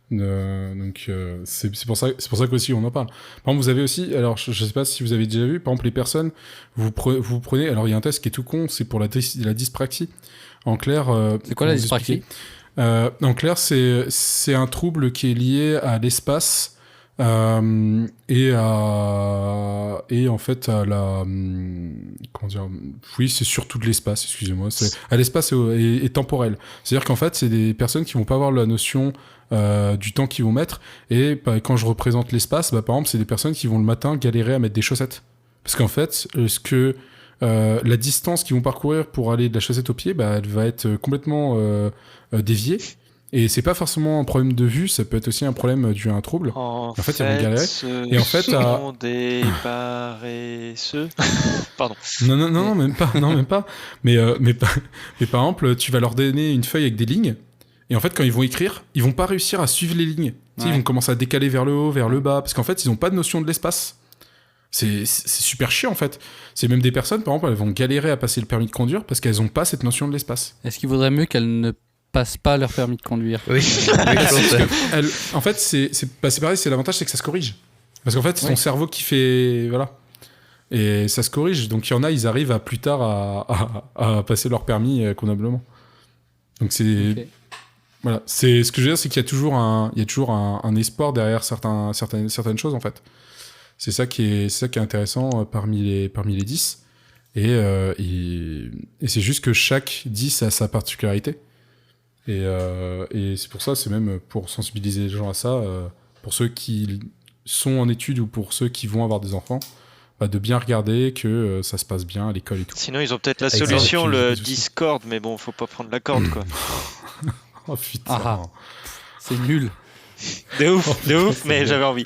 Donc c'est pour ça qu'aussi on en parle. Par exemple, vous avez aussi, alors je sais pas si vous avez déjà vu, par exemple les personnes, vous prenez, alors il y a un test qui est tout con, c'est pour la dyspraxie. En clair, c'est quoi la dyspraxie? En clair, c'est un trouble qui est lié à l'espace et en fait à la comment dire, oui, c'est surtout de l'espace, excusez-moi, c'est à l'espace et temporel. C'est-à-dire qu'en fait, c'est des personnes qui vont pas avoir la notion du temps qu'ils vont mettre, et quand je représente l'espace, par exemple, c'est des personnes qui vont le matin galérer à mettre des chaussettes, parce qu'en fait, la distance qu'ils vont parcourir pour aller de la chaussette au pied, elle va être complètement déviée, Et c'est pas forcément un problème de vue, ça peut être aussi un problème dû à un trouble. En fait, ils vont galérer. Et en fait, sont des paresseux. Pardon. Non, même pas. Mais par exemple, tu vas leur donner une feuille avec des lignes, et en fait, quand ils vont écrire, ils vont pas réussir à suivre les lignes. Tu sais, ils vont commencer à décaler vers le haut, vers le bas, parce qu'en fait, ils ont pas de notion de l'espace. C'est super chiant, en fait. C'est même des personnes, par exemple, elles vont galérer à passer le permis de conduire parce qu'elles ont pas cette notion de l'espace. Est-ce qu'il vaudrait mieux qu'elles ne passent pas leur permis de conduire? Oui, je pense. En fait, c'est pareil, c'est l'avantage, c'est que ça se corrige. Parce qu'en fait, c'est ton cerveau qui fait... Voilà. Et ça se corrige. Donc, il y en a, ils arrivent à plus tard à passer leur permis convenablement. Donc, c'est... Ok. Voilà. C'est, ce que je veux dire, c'est qu'il y a toujours un espoir derrière certaines choses, en fait. C'est ça qui est intéressant parmi les 10. Et c'est juste que chaque 10 a sa particularité. Et c'est pour ça, c'est même pour sensibiliser les gens à ça, pour ceux qui sont en études ou pour ceux qui vont avoir des enfants, de bien regarder que ça se passe bien à l'école et tout. Sinon, ils ont peut-être la Exact. solution, le Puis- Discord, mais bon, faut pas prendre la corde, quoi. Oh putain. Ah, c'est nul. De ouf, mais j'avais envie.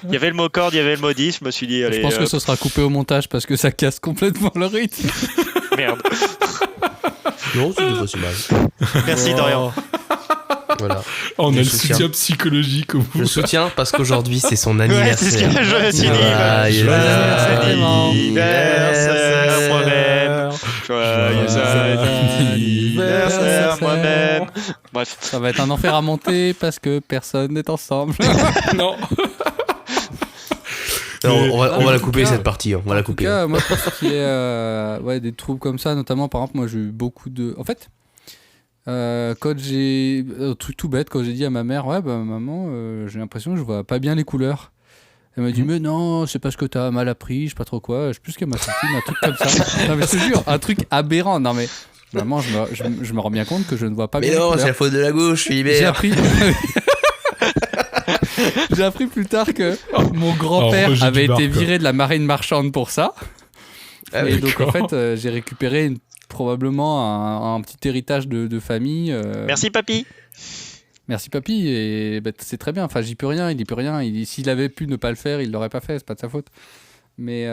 Il y avait le mot corde, il y avait le mot 10, je me suis dit, allez, Je pense que ce sera coupé au montage parce que ça casse complètement le rythme. merde. Non, c'est pas si mal. Merci, Dorian. Voilà. On a Je le soutiens. soutien psychologique au Je bout. soutiens parce qu'aujourd'hui, c'est son Ouais, c'est ce que anniversaire. je me suis dit. Voilà, Joyeux anniversaire, anniversaire, moi-même. Joyeux anniversaire, moi-même. Bref. Ça va être un enfer à monter parce que personne n'est ensemble. Non. Non, on va en la tout couper cas- cette partie, on va la En tout couper. cas, moi je pense qu'il y a des troubles comme ça, notamment par exemple, moi j'ai eu beaucoup de. En fait, quand j'ai. Truc tout bête, quand j'ai dit à ma mère, ouais, bah maman, j'ai l'impression que je vois pas bien les couleurs. Elle m'a dit, mais non, c'est parce que t'as mal appris, je sais pas trop quoi, je sais plus ce qu'elle m'a sorti, mais un truc comme ça. Non, mais je te jure, un truc aberrant. Non, mais maman, je me rends bien compte que je ne vois pas Mais bien les non, c'est couleurs. la faute de la gauche, J'ai Philibert. appris. J'ai appris plus tard que mon grand-père Roger avait été Dubarre, quoi. viré de la marine marchande pour ça. Ah Et oui, donc en d'accord. fait, j'ai récupéré probablement un petit héritage de famille. Merci, papy. Merci papy. Et bah, c'est très bien. Enfin, j'y peux rien. Il y peut rien. S'il avait pu ne pas le faire, il l'aurait pas fait. C'est pas de sa faute. Mais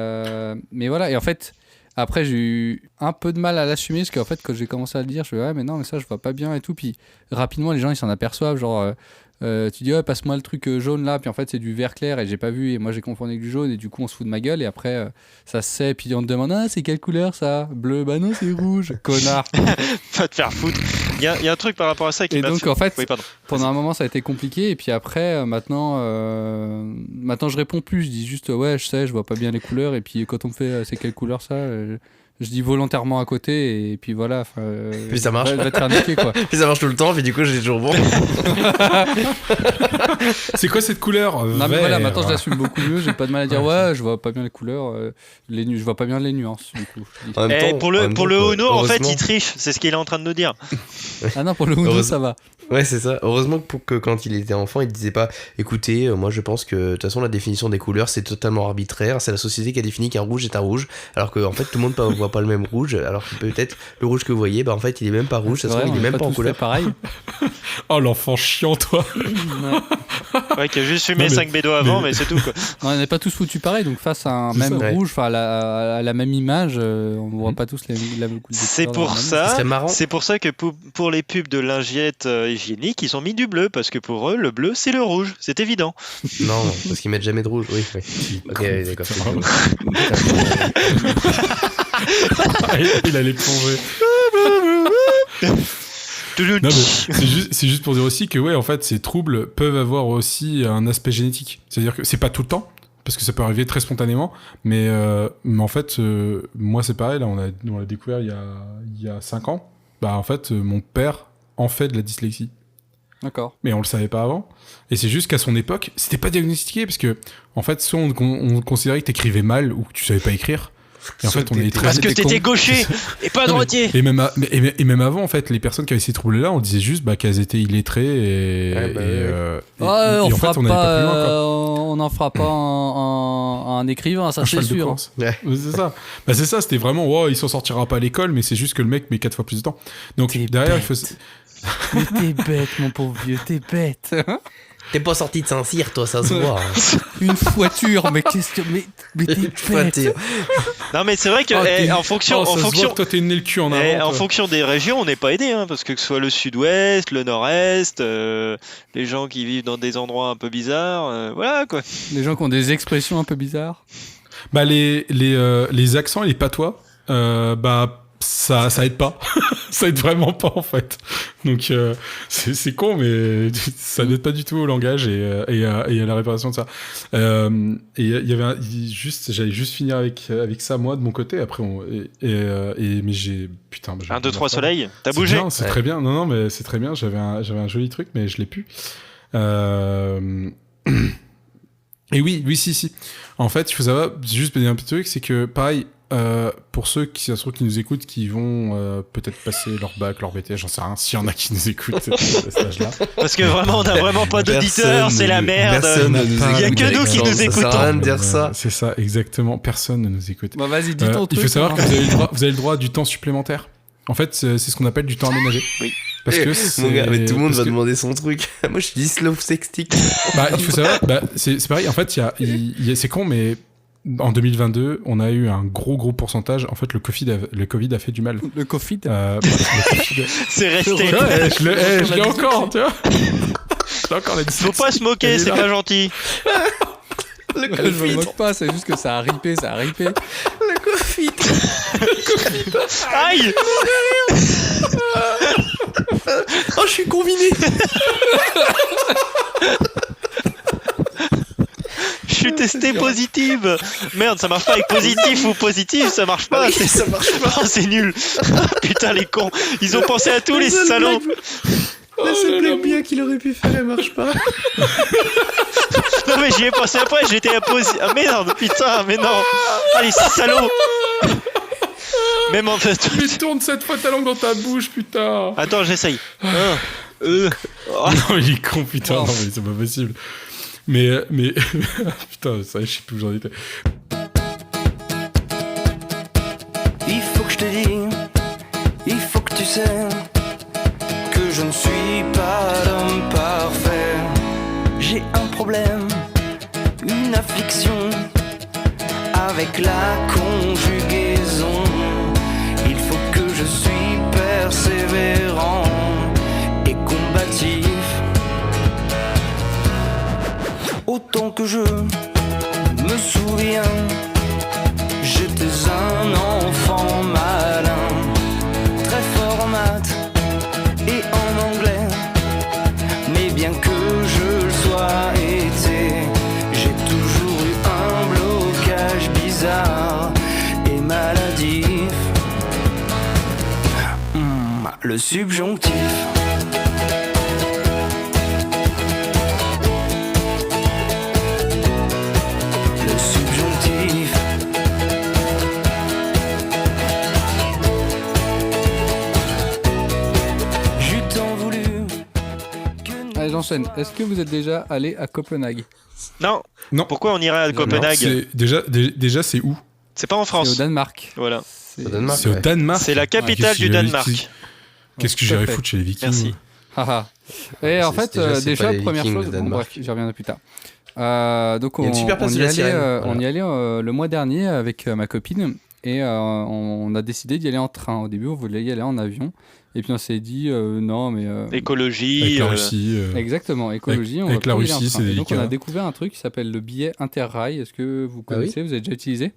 voilà. Et en fait, après, j'ai eu un peu de mal à l'assumer parce qu'en fait, quand j'ai commencé à le dire, je me suis dit, ouais, mais non, mais ça, je vois pas bien et tout. Puis rapidement, les gens, ils s'en aperçoivent. Genre, tu dis, ouais, passe-moi le truc jaune là. Puis en fait, c'est du vert clair et j'ai pas vu. Et moi, j'ai confondu avec du jaune. Et du coup, on se fout de ma gueule. Et après, ça se sait. Et puis on te demande, ah, c'est quelle couleur ça? Bleu? Bah non, c'est rouge. Connard. Va te faire foutre. Il y a un truc par rapport à ça qui Et m'a donc, fait... en fait, Oui, pardon. pendant un moment, ça a été compliqué. Et puis après, maintenant, je réponds plus. Je dis juste, ouais, je sais, je vois pas bien les couleurs. Et puis quand on me fait, c'est quelle couleur ça? Je dis volontairement à côté. Et puis voilà. Puis ça marche. Va te faire niquer, quoi. Puis ça marche tout le temps, puis du coup, j'ai toujours bon. C'est quoi cette couleur? Non, mais Vert. voilà, maintenant je l'assume beaucoup mieux. J'ai pas de mal à dire, ouais, je vois pas bien les couleurs. Je vois pas bien les nuances, du coup. je dis. En même Eh, temps- pour en le même temps, Uno, en fait, heureusement- il triche. C'est ce qu'il est en train de nous dire. Ah non, pour le Uno, Heureusement. ça va. Ouais, c'est ça. Heureusement que quand il était enfant, il disait pas écoutez, moi je pense que de toute façon la définition des couleurs c'est totalement arbitraire, c'est la société qui a défini qu'un rouge est un rouge, alors que en fait tout le monde voit pas le même rouge, alors que peut-être le rouge que vous voyez, bah en fait il est même pas rouge, ça se C'est vrai, trouve il on est a même pas en tous couleur. fait pareil. Oh, l'enfant chiant, toi. Ouais. Ouais, qui a juste fumé Non, mais- 5 bédos avant, mais c'est tout, quoi. On n'est pas tous foutus pareil, donc face à un C'est même ça, ouais. rouge, enfin à la même image, on ne voit pas tous la même couleur. C'est pour Ce ça. serait marrant. C'est pour ça que pour les pubs de lingettes hygiéniques, ils ont mis du bleu, parce que pour eux, le bleu, c'est le rouge. C'est évident. Non, parce qu'ils mettent jamais de rouge. Oui, oui. Ok, ouais, d'accord. Il allait plonger. Non, mais c'est juste pour dire aussi que, ouais, en fait, ces troubles peuvent avoir aussi un aspect génétique. C'est-à-dire que c'est pas tout le temps, parce que ça peut arriver très spontanément, mais en fait, moi, c'est pareil, là, on l'a découvert il y a 5 ans. Bah, en fait, mon père en fait de la dyslexie. D'accord. Mais on le savait pas avant. Et c'est juste qu'à son époque, c'était pas diagnostiqué, parce que, en fait, soit on considérait que t'écrivais mal ou que tu savais pas écrire. Et en fait, on est très Parce que t'étais con. gaucher et pas Non, droitier. Et même avant, en fait, les personnes qui avaient ces troubles-là, on disait juste qu'elles étaient illettrées et. Ouais, bah, Ouais, on en fera fait, on n'allait pas plus loin, quoi. on n'en fera pas un écrivain, ça Un c'est cheval de sûr. course. Ouais. Ouais, c'est ça. Bah, c'est ça, c'était vraiment, wow, il s'en sortira pas à l'école, mais c'est juste que le mec met 4 fois plus de temps. Donc, derrière, il faut. Mais t'es bête, mon pauvre vieux, t'es bête. T'es pas sorti de Saint-Cyr, toi, ça se voit. Hein. Une voiture, mais qu'est-ce que... Mais t'es bête. Non, mais c'est vrai que en fonction, ça se voit que toi t'es né le cul en avant. en fonction des régions, on n'est pas aidé, hein, parce que ce soit le sud-ouest, le nord-est, les gens qui vivent dans des endroits un peu bizarres, voilà quoi. Les gens qui ont des expressions un peu bizarres. Bah les accents et les patois, bah ça aide pas. Ça aide vraiment pas en fait. Donc c'est con, mais ça n'aide pas du tout au langage et à la réparation de ça. Et il y avait j'allais juste finir avec ça moi de mon côté. Après mais j'ai 1, 2, 3 soleil. T'as bougé. C'est très bien. Non mais c'est très bien. J'avais un joli truc, mais je l'ai plus. Et oui, si. En fait, il faut savoir, juste dire un petit truc, c'est que pareil, pour ceux qui nous écoutent, qui vont peut-être passer leur bac, leur BTS, j'en sais rien, s'il y en a qui nous écoutent à cet âge-là. Parce que vraiment, on n'a vraiment pas d'auditeurs, c'est la merde. Il n'y a que nous qui nous écoutons. Ça sert à rien de dire ça. C'est ça, exactement. Personne ne nous écoute. Bah vas-y, dis ton truc. Il faut savoir que vous avez le droit à du temps supplémentaire. En fait, c'est ce qu'on appelle du temps aménagé. Oui. Parce que mon gars, mais tout le monde va demander son truc. Moi, je dis slow sexting. Bah, il faut savoir, c'est pareil. En fait, c'est con, mais en 2022, on a eu un gros pourcentage. En fait, le Covid a fait du mal. Le Covid. C'est resté. Ouais, je l'ai encore, tu vois. J'ai encore la Faut pas se moquer, c'est pas gentil. Le Je me moque pas, c'est juste que ça a ripé. Le Covid. Aïe. Oh, je suis combiné. Je suis testé positive. Merde, ça marche pas avec positif ou positif, ça marche pas. Ça marche pas. Oh, c'est nul. Putain, les cons. Ils ont pensé à tous les salauds. La seule blague bien qu'il aurait pu faire, elle marche pas. Non mais j'y ai pensé après, j'étais à positif. Ah merde, putain, mais non. Ah les salauds. Même en fait. Mais tourne cette fois ta langue dans ta bouche, putain. Attends, j'essaye. Non, il est con, putain. Non, mais c'est pas possible. Mais putain, ça, je sais plus où j'en étais. Il faut que je te dise, il faut que tu sais que je ne suis pas l'homme parfait. J'ai un problème, une affliction avec la conjugaison. Il faut que je suis persévérant et combatif. Autant que je me souviens, j'étais un enfant malin, très fort en maths et en anglais. Mais bien que je le sois été, j'ai toujours eu un blocage bizarre et maladif. Le subjonctif. Allez, j'enchaîne. Est-ce que vous êtes déjà allé à Copenhague ? Non. Pourquoi on irait à Copenhague ? Déjà, c'est où ? C'est pas en France. C'est au Danemark. Voilà. C'est au Danemark. C'est la capitale du Danemark. Qu'est-ce que j'irais foutre chez les Vikings ? Merci. Et en fait, déjà première Vikings, chose, Danemark. bref, j'y reviendrai plus tard. Donc Il y a une super place glaciale, on y allait le mois dernier avec ma copine et on a décidé d'y aller en train. Au début, on voulait y aller en avion et puis on s'est dit non mais écologie. Avec la Russie. Exactement, écologie. Avec la Russie, c'est délicat. Donc on a découvert un truc qui s'appelle le billet Interrail. Est-ce que vous connaissez ? Vous avez déjà utilisé ?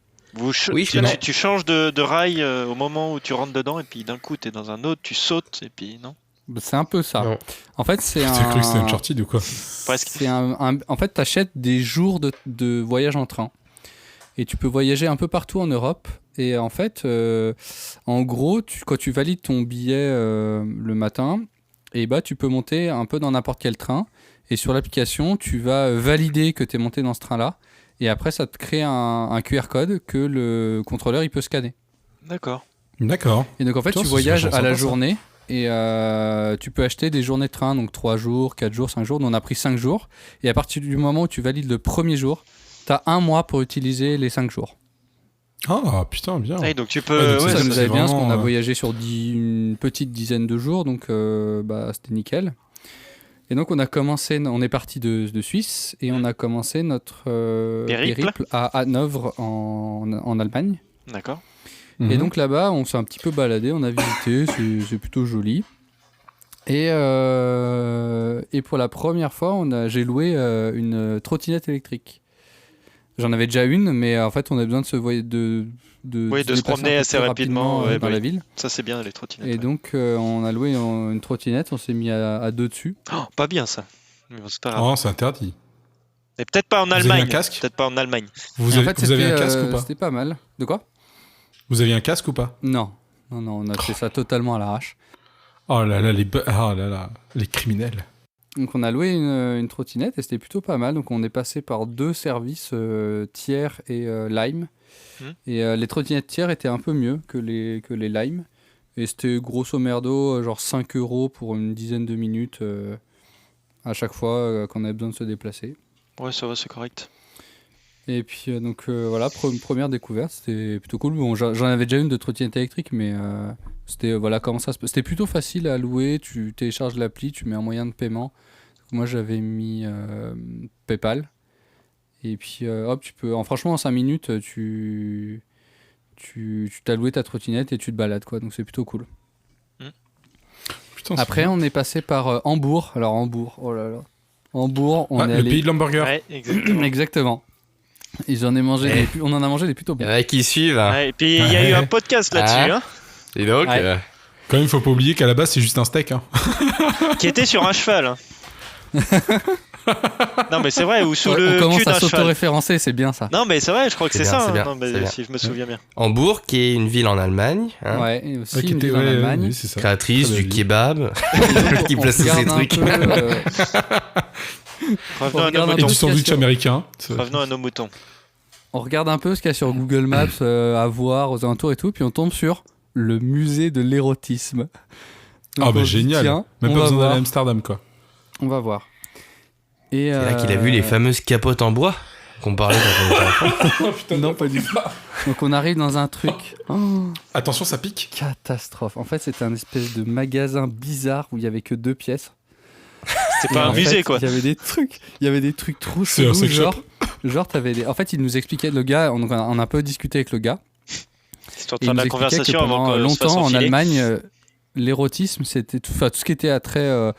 Oui, tu changes de rail au moment où tu rentres dedans et puis d'un coup t'es dans un autre, tu sautes et puis non. C'est un peu ça. Non. En fait, c'est T'as cru que c'était Uncharted ou quoi ? Presque. C'est en fait, t'achètes des jours de voyage en train. Et tu peux voyager un peu partout en Europe. Et en fait, en gros, quand tu valides ton billet le matin, et tu peux monter un peu dans n'importe quel train. Et sur l'application, tu vas valider que tu es monté dans ce train-là. Et après, ça te crée un QR code que le contrôleur il peut scanner. D'accord. Et donc, en fait, tu voyages à la journée. Et tu peux acheter des journées de train, donc 3 jours, 4 jours, 5 jours. Nous, on a pris 5 jours. Et à partir du moment où tu valides le premier jour, tu as 1 mois pour utiliser les 5 jours. Ah putain, bien. Ouais, donc tu peux. donc ouais, ça nous c'est allait bien parce qu'on a vraiment, voyagé sur une petite dizaine de jours, donc c'était nickel. Et donc on est parti de Suisse et on a commencé notre périple à Hanovre en Allemagne. D'accord. Mhm. Et donc là-bas, on s'est un petit peu baladé, on a visité, c'est plutôt joli. Et pour la première fois, j'ai loué une trottinette électrique. J'en avais déjà une, mais en fait, on a besoin de se se promener assez rapidement dans la ville. Ça, c'est bien, les trottinettes. Et donc, on a loué une trottinette, on s'est mis à deux dessus. Oh, pas bien, ça. Mais bon, c'est pas grave. Oh, c'est interdit. Et peut-être pas en Vous Allemagne. avez un casque ? Peut-être pas en Allemagne. Vous Et en avez, fait, vous avez un c'était, casque ou pas ? C'était pas mal. De quoi ? Vous aviez un casque ou pas ? Non, on a fait ça totalement à l'arrache. Oh là là, les criminels. Donc on a loué une trottinette et c'était plutôt pas mal. Donc on est passé par 2 services tiers et Lime. Et les trottinettes tiers étaient un peu mieux que les Lime. Et c'était grosso merdo genre 5 € pour une dizaine de minutes à chaque fois qu'on avait besoin de se déplacer. Ouais, ça va, c'est correct. Et puis donc voilà, première découverte, c'était plutôt cool. Bon, j'en avais déjà une de trottinette électrique, mais c'était voilà comment ça se passe. C'était plutôt facile à louer. Tu télécharges l'appli, tu mets un moyen de paiement. Donc, moi, j'avais mis PayPal. Et puis hop, tu peux. Franchement, en 5 minutes, tu t'as loué ta trottinette et tu te balades quoi. Donc c'est plutôt cool. Putain, Après, on est passé par Hambourg. Alors Hambourg, oh là là. Hambourg, on est le allé. pays de l'hamburger. Ouais, exactement. Exactement. On en a mangé des plutôt Il y bons. en a qui suivent. Hein. Ouais, et puis il y a eu un podcast là-dessus, hein, Et donc, Ouais. Quand même, faut pas oublier qu'à la base, c'est juste un steak. Hein. qui était sur un cheval. Hein. Non, mais c'est vrai, ou sous On le commence cul d'un à cheval. s'auto-référencer, c'est bien ça. Non, mais c'est vrai, je crois que C'est c'est bien, ça. c'est Hein. bien, Non, mais c'est bien. si je me souviens bien. Hambourg, qui est une ville en Allemagne, hein, Ouais, et aussi qui une était- ville en ouais, Allemagne. oui, c'est ça. créatrice Très du belle kebab, qui On place ses regarde un trucs. peu, Revenons à regarde nos un Et peu moutons. du ce qu'il y a sandwich sur- américain. Revenons à nos moutons. On regarde un peu ce qu'il y a sur Google Maps à voir aux alentours et tout, puis on tombe sur le musée de l'érotisme. Donc Ah bah on se dit, génial. tiens, Même on pas va besoin d'aller voir. à Amsterdam, quoi. On va voir. Et C'est là qu'il a vu les fameuses capotes en bois qu'on parlait quand on était enfant. Oh putain, Non, pas du tout. Donc on arrive dans un truc. Oh, Attention, ça pique. catastrophe. En fait, c'était un espèce de magasin bizarre où il y avait que 2 pièces. C'est Et pas un en musée, fait, quoi. Il y avait des trucs trop C'est un chelous, sex shop. genre t'avais des. En fait, il nous expliquait le gars. On a un peu discuté avec le gars. Histoire de Et faire il de nous la expliquait conversation que avant pendant qu'on se fasse longtemps en enfiler. Allemagne, l'érotisme, c'était tout ce qui était attrait à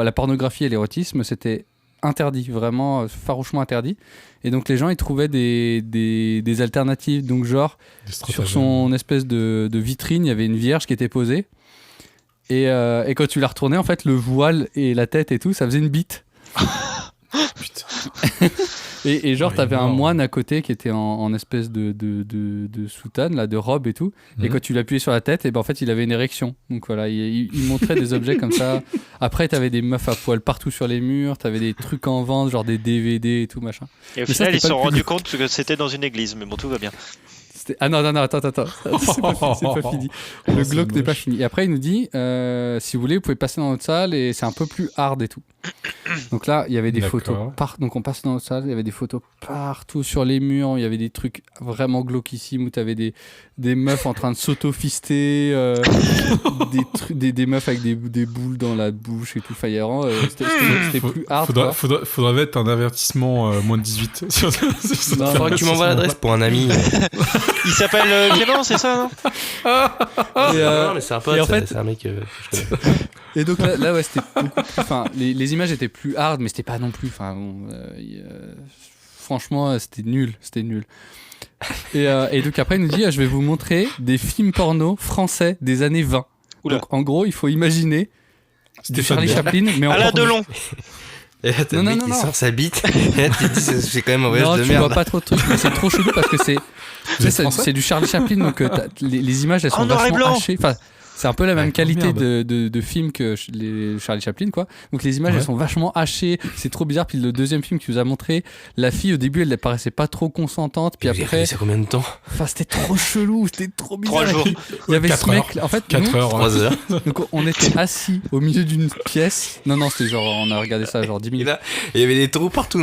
la pornographie et l'érotisme, c'était interdit, vraiment farouchement interdit. Et donc les gens, ils trouvaient des alternatives. Donc genre, Des sur stratagèmes. son espèce de vitrine, il y avait une vierge qui était posée. Et quand tu la retournais, en fait, le voile et la tête et tout, ça faisait une bite. Putain. Et genre, Oh, t'avais un énorme. moine à côté qui était en espèce de soutane, là, de robe et tout. Et Mhm. quand tu l'appuyais sur la tête, et ben en fait, il avait une érection. Donc voilà, il montrait des objets comme ça. Après, t'avais des meufs à poil partout sur les murs, t'avais des trucs en vente, genre des DVD et tout, machin. Et au Mais ça, final, c'était ils pas se sont le plus rendus dur. compte que c'était dans une église, mais bon, tout va bien. Ah non, attends. C'est pas fini. Le c'est glauque n'est pas moche. fini. Et après, il nous dit si vous voulez, vous pouvez passer dans notre salle et c'est un peu plus hard et tout. Donc là, il y avait des D'accord. photos. Donc on passait dans notre salle, il y avait des photos partout sur les murs. Il y avait des trucs vraiment glauquissimes où tu avais des meufs en train de s'auto-fister, des meufs avec des boules dans la bouche et tout. Enfin, il y a vraiment, c'était plus hard. quoi. Faudrait mettre un avertissement moins de 18. Non, Faudrait que tu m'envoies l'adresse pour un ami. Il s'appelle Clément, c'est ça, non? Et, Non, mais c'est un et pote, en fait- c'est un mec que je connais. Et donc là ouais, c'était beaucoup plus. Enfin, les images étaient plus hard, mais c'était pas non plus. Enfin, franchement, c'était nul. Et donc après, il nous dit je vais vous montrer des films porno français des années 20. Oula. Donc en gros, il faut imaginer du Charlie Chaplin, mais en Alain porno. Delon. Et là, t'as Non, le mec non, qui non. sort sa bite. Et là, tu te dis, c'est quand même un voyage Non, de tu merde. vois pas trop de trucs, mais c'est trop chelou parce que c'est. Tu sais, êtes français c'est du Charlie Chaplin, donc les images elles sont En noir et vachement blanc. hachées. Enfin, c'est un peu la même Ouais, qualité merde. de film que les Charlie Chaplin, quoi. Donc les images Ouais. elles sont vachement hachées, c'est trop bizarre. Puis le deuxième film que tu nous as montré, la fille au début elle paraissait pas trop consentante, puis Vous avez après, regardé ça combien de temps? enfin c'était trop chelou, c'était trop bizarre. 3 jours. Il y avait 4 ce mec, heures. en fait, 4 nous, heures. 3 heures. donc on était assis au milieu d'une pièce. Non, c'était genre, on a regardé ça genre 10 Et minutes. là, il y avait des trous partout.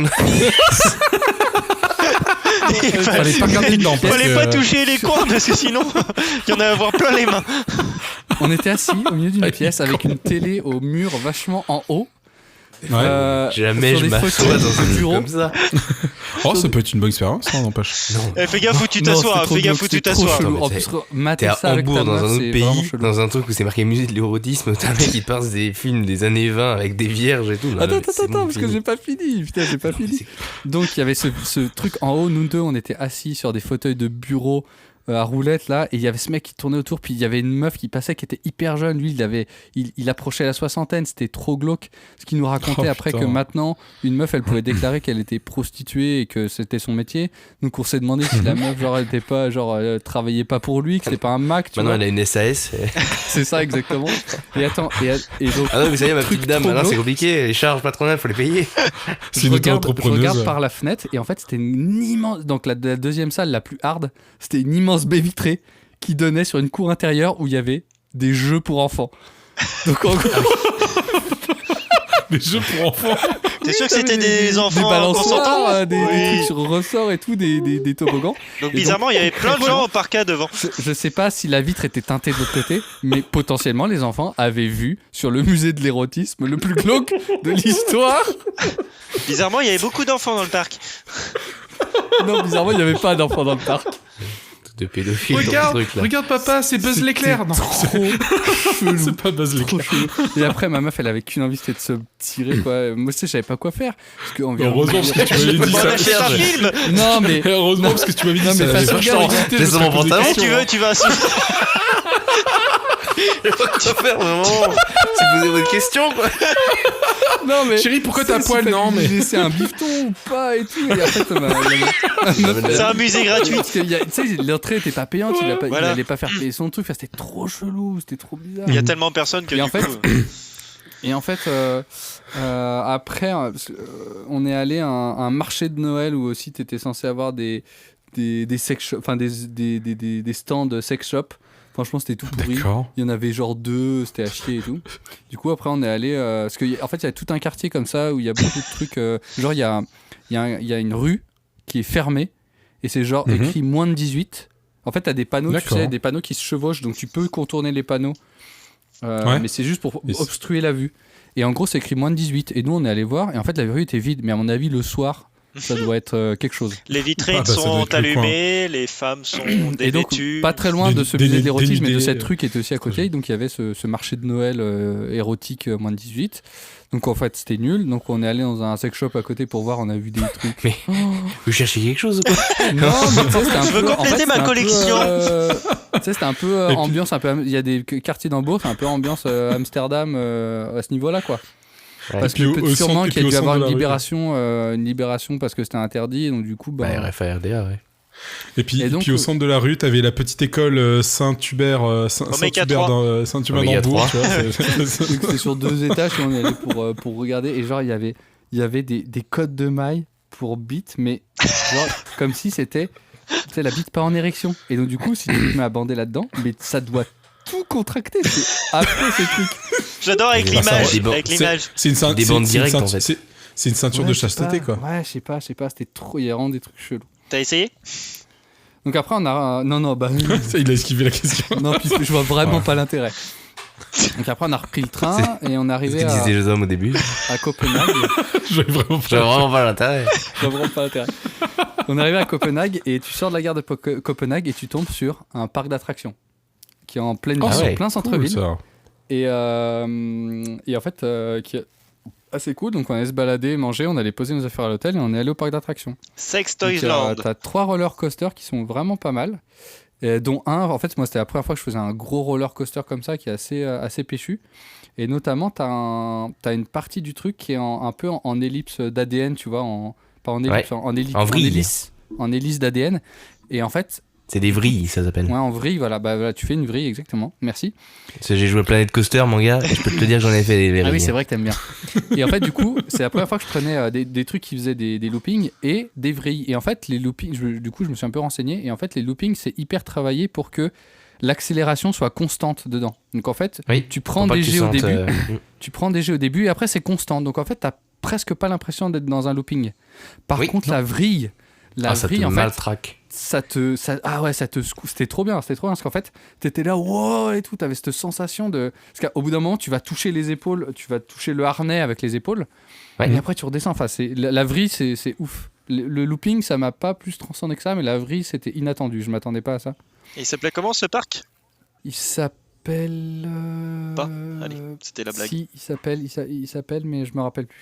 Fallait pas regarder dedans. Fallait pas toucher les coins parce que sinon, il y en a à avoir plein les mains. On était assis au milieu d'une pièce avec une télé au mur vachement en haut. Ouais. Jamais sur je des m'assois fauteuils dans un de truc bureau. comme ça. Oh, ça peut être une bonne expérience, ça n'empêche. Non. Fais gaffe où tu Non, t'assois, c'était trop fais gaffe glauque, où tu c'était trop t'assois. chelou. Attends, En mais plus, T'es mater à ça avec ta Hambourg, dans meuf, un c'est autre vraiment pays, chelou. dans un truc où c'est marqué musée de l'érotisme, t'as un mec qui te passe des films des années 20 avec des vierges et tout. Non, Attends, mais c'est bon, parce que fini. j'ai pas fini. Putain, j'ai pas fini. Donc, il y avait ce truc en haut. Nous deux, on était assis sur des fauteuils de bureau à roulettes là, et il y avait ce mec qui tournait autour, puis il y avait une meuf qui passait qui était hyper jeune. Lui, il approchait la soixantaine, c'était trop glauque. Ce qu'il nous racontait après putain. que maintenant, une meuf, elle pouvait déclarer qu'elle était prostituée et que c'était son métier. Donc, on s'est demandé si la meuf, genre, elle était pas, genre, elle travaillait pas pour lui, que c'était pas un Mac. Tu Maintenant, vois. elle a une SAS. C'est ça exactement. Et attends, et donc. Ah non, mais ça y est, ma truc petite dame, trop maintenant c'est glauque. compliqué. Les charges patronales, faut les payer. C'est je une regarde auto-entrepreneuse. par la fenêtre et en fait c'était une immense, donc la deuxième salle la plus hard, c'était une immense baie vitrée qui donnait sur une cour intérieure où il y avait des jeux pour enfants. Donc en gros, Des jeux pour enfants. T'es sûr que c'était des enfants des balançoires, consentants des trucs sur ressort et tout, des toboggans. Donc Et bizarrement, il y avait plein de gens au parquet devant. Je sais pas si la vitre était teintée de l'autre côté, mais potentiellement les enfants avaient vu sur le musée de l'érotisme le plus glauque de l'histoire. Bizarrement, il y avait beaucoup d'enfants dans le parc. Non, bizarrement il n'y avait pas d'enfants dans le parc. De pédophile dans ce truc là. regarde papa, c'est Buzz l'éclair. Non, c'est pas Buzz l'éclair. Et après, ma meuf, elle avait qu'une envie, c'était de se tirer, quoi. Moi, tu sais, je savais pas quoi faire. Parce que Heureusement, parce que tu m'avais dit On ça. achète un film. Non, mais. Heureusement, parce que tu m'avais dit Non, ça. mais avait façon, vachement regarde, hésité, j'ai je sur mon sais pas pantalon. Eh, tu veux, tu vas. Quoi faire vraiment Tu posais votre question quoi. Non, mais. Chérie, pourquoi t'as tu sais, poil? si Non, fallait mais. lui laisser un bifton ou pas et tout. Et après, C'est un musée gratuit. Parce que, tu sais, l'entrée était pas payante, il Voilà. allait pas faire payer son truc. Enfin, c'était trop chelou, c'était trop bizarre. Il y a tellement personne que Et du en fait, coup. Et en fait, après, on est allé à un marché de Noël où aussi tu étais censé avoir des sex shop, enfin des stands sex shop. Franchement, c'était tout pourri. D'accord. Il y en avait genre 2, c'était à chier et tout. Du coup, après, on est allé. Parce qu'en en fait, il y a tout un quartier comme ça où il y a beaucoup de trucs. Genre, il y a une rue qui est fermée et c'est genre écrit moins de 18. En fait, tu as des panneaux, tu D'accord. sais, des panneaux qui se chevauchent, donc tu peux contourner les panneaux. Mais c'est juste pour Et c'est- obstruer la vue. Et en gros, c'est écrit moins de 18. Et nous, on est allé voir. Et en fait, la rue était vide. Mais à mon avis, le soir, ça doit être quelque chose. Les vitrines Ah, bah, ça doit sont être le coin. allumées, les femmes sont Et donc, dévêtues. pas très loin de ce Des- musée des- d'érotisme et de des- cette rue qui était aussi à côté. Donc, il y avait ce marché de Noël érotique moins de 18. Donc, en fait, c'était nul. Donc, on est allé dans un sex shop à côté pour voir. On a vu des trucs. Mais vous cherchez quelque chose ou quoi? Non, mais tu sais, c'était un Je veux peu. en compléter fait, ma c'était un peu, collection. Tu sais, c'était un peu puis- ambiance. Il y a des quartiers d'Hambourg, c'est un peu ambiance Amsterdam à ce niveau-là, quoi. Parce puis que au sûrement centre- qu'il y a puis dû au avoir centre une de la rue, libération parce que c'était interdit. Et donc, du coup, Bah, RFA-RDA, ouais. Et puis, Et donc, au centre de la rue, t'avais la petite école Saint-Hubert, Oméga Saint-Hubert Oméga d'Hambourg, 3. tu vois. c'était sur 2 étages et on y allait pour regarder. Et genre, il y avait des codes de mailles pour bite, mais genre, comme si c'était la bite pas en érection. Et donc, du coup, si tu te mets à bander là-dedans, mais ça doit tout contracter. C'est affreux ces trucs. J'adore avec Ah, ça va, l'image. des bandes- Avec l'image. C'est une ceint- Des c'est- bandes c'est une directes, en ceinture- fait. C'est une ceinture Ouais, de je sais chasteté, pas. quoi. Ouais, je sais pas. C'était trop. Il y a vraiment des trucs chelous. T'as essayé? Donc après, on a. Non, bah. Ça, il a esquivé la question. Non, puisque je vois vraiment pas l'intérêt. Donc après, on a repris le train et on est C'est ce arrivé que disaient les hommes au début. à Copenhague. J'avais vraiment J'avais vraiment pas l'intérêt. Je vois vraiment pas l'intérêt. On est arrivé à Copenhague et tu sors de la gare de Copenhague et tu tombes sur un parc d'attractions qui est en pleine Ah ville, ouais. en plein centre-ville. Cool, ça. Et en fait, qui est assez cool. Donc on allait se balader, manger, on allait poser nos affaires à l'hôtel et on est allé au parc d'attractions. Sex Donc, Toys Land. t'as 3 roller coasters qui sont vraiment pas mal. Et dont un, en fait, moi c'était la première fois que je faisais un gros roller coaster comme ça qui est assez péchu. Et notamment, t'as une partie du truc qui est un peu en ellipse d'ADN, tu vois, pas en ellipse, Ouais. en En vrille. en hélice d'ADN. Et en fait, C'est des vrilles, ça s'appelle. ouais, en vrille, voilà, voilà, tu fais une vrille, exactement. Merci. Parce que j'ai joué à Planet Coaster, mon gars, et je peux te dire que j'en ai fait des vrilles. Ah oui, c'est vrai que t'aimes bien. Et en fait, du coup, c'est la première fois que je prenais des trucs qui faisaient des loopings et des vrilles. Et en fait, les loopings, du coup, je me suis un peu renseigné. Et en fait, les loopings, c'est hyper travaillé pour que l'accélération soit constante dedans. Donc en fait, Oui, tu prends Faut pas des que tu G au sentes, début, tu prends des G au début et après c'est constant. Donc en fait, t'as presque pas l'impression d'être dans un looping. Par Oui, contre, la vrille, La ça vrille, te en fait, maltraque. ça te secoue. C'était trop bien parce qu'en fait, t'étais là, wow, et tout, t'avais cette sensation de. Parce qu'au bout d'un moment, tu vas toucher les épaules, tu vas toucher le harnais avec les épaules, Ouais. et après tu redescends. Enfin, la vrille, c'est ouf. Le looping, ça m'a pas plus transcendé que ça, mais la vrille, c'était inattendu. Je m'attendais pas à ça. Et il s'appelait comment ce parc? Il s'appelle. Pas Allez, c'était la blague. Si, il s'appelle, mais je me rappelle plus.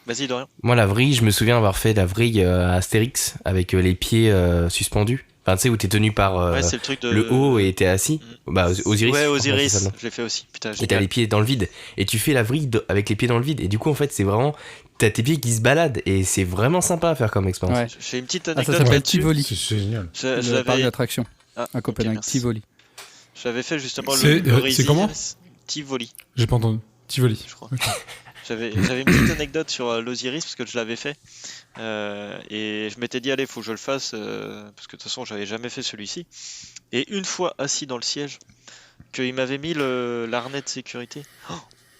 Vas-y, Dorian. Moi, la vrille, je me souviens avoir fait la vrille à Astérix avec les pieds suspendus. Enfin, tu sais, où t'es tenu par Ouais, c'est le truc de. le haut et t'es assis. Bah, Osiris. Ouais, je crois que Osiris, c'est ça, non je l'ai fait aussi. Putain, Et t'as les pieds dans le vide. Et tu fais la vrille avec les pieds dans le vide. Et du coup, en fait, c'est vraiment. T'as tes pieds qui se baladent. Et c'est vraiment sympa à faire comme expérience. Ouais. J'ai une petite Ça anecdote s'appelle là-dessus. Tivoli. C'est génial. Le parc d'attractions Ah, à Copenhague. merci. Tivoli. J'avais fait justement C'est- le c'est comment Tivoli, J'ai pas entendu. Tivoli. je crois. J'avais une petite anecdote sur l'Osiris parce que je l'avais fait et je m'étais dit allez faut que je le fasse parce que de toute façon j'avais jamais fait celui-ci et une fois assis dans le siège qu'il m'avait mis l'arnais de sécurité.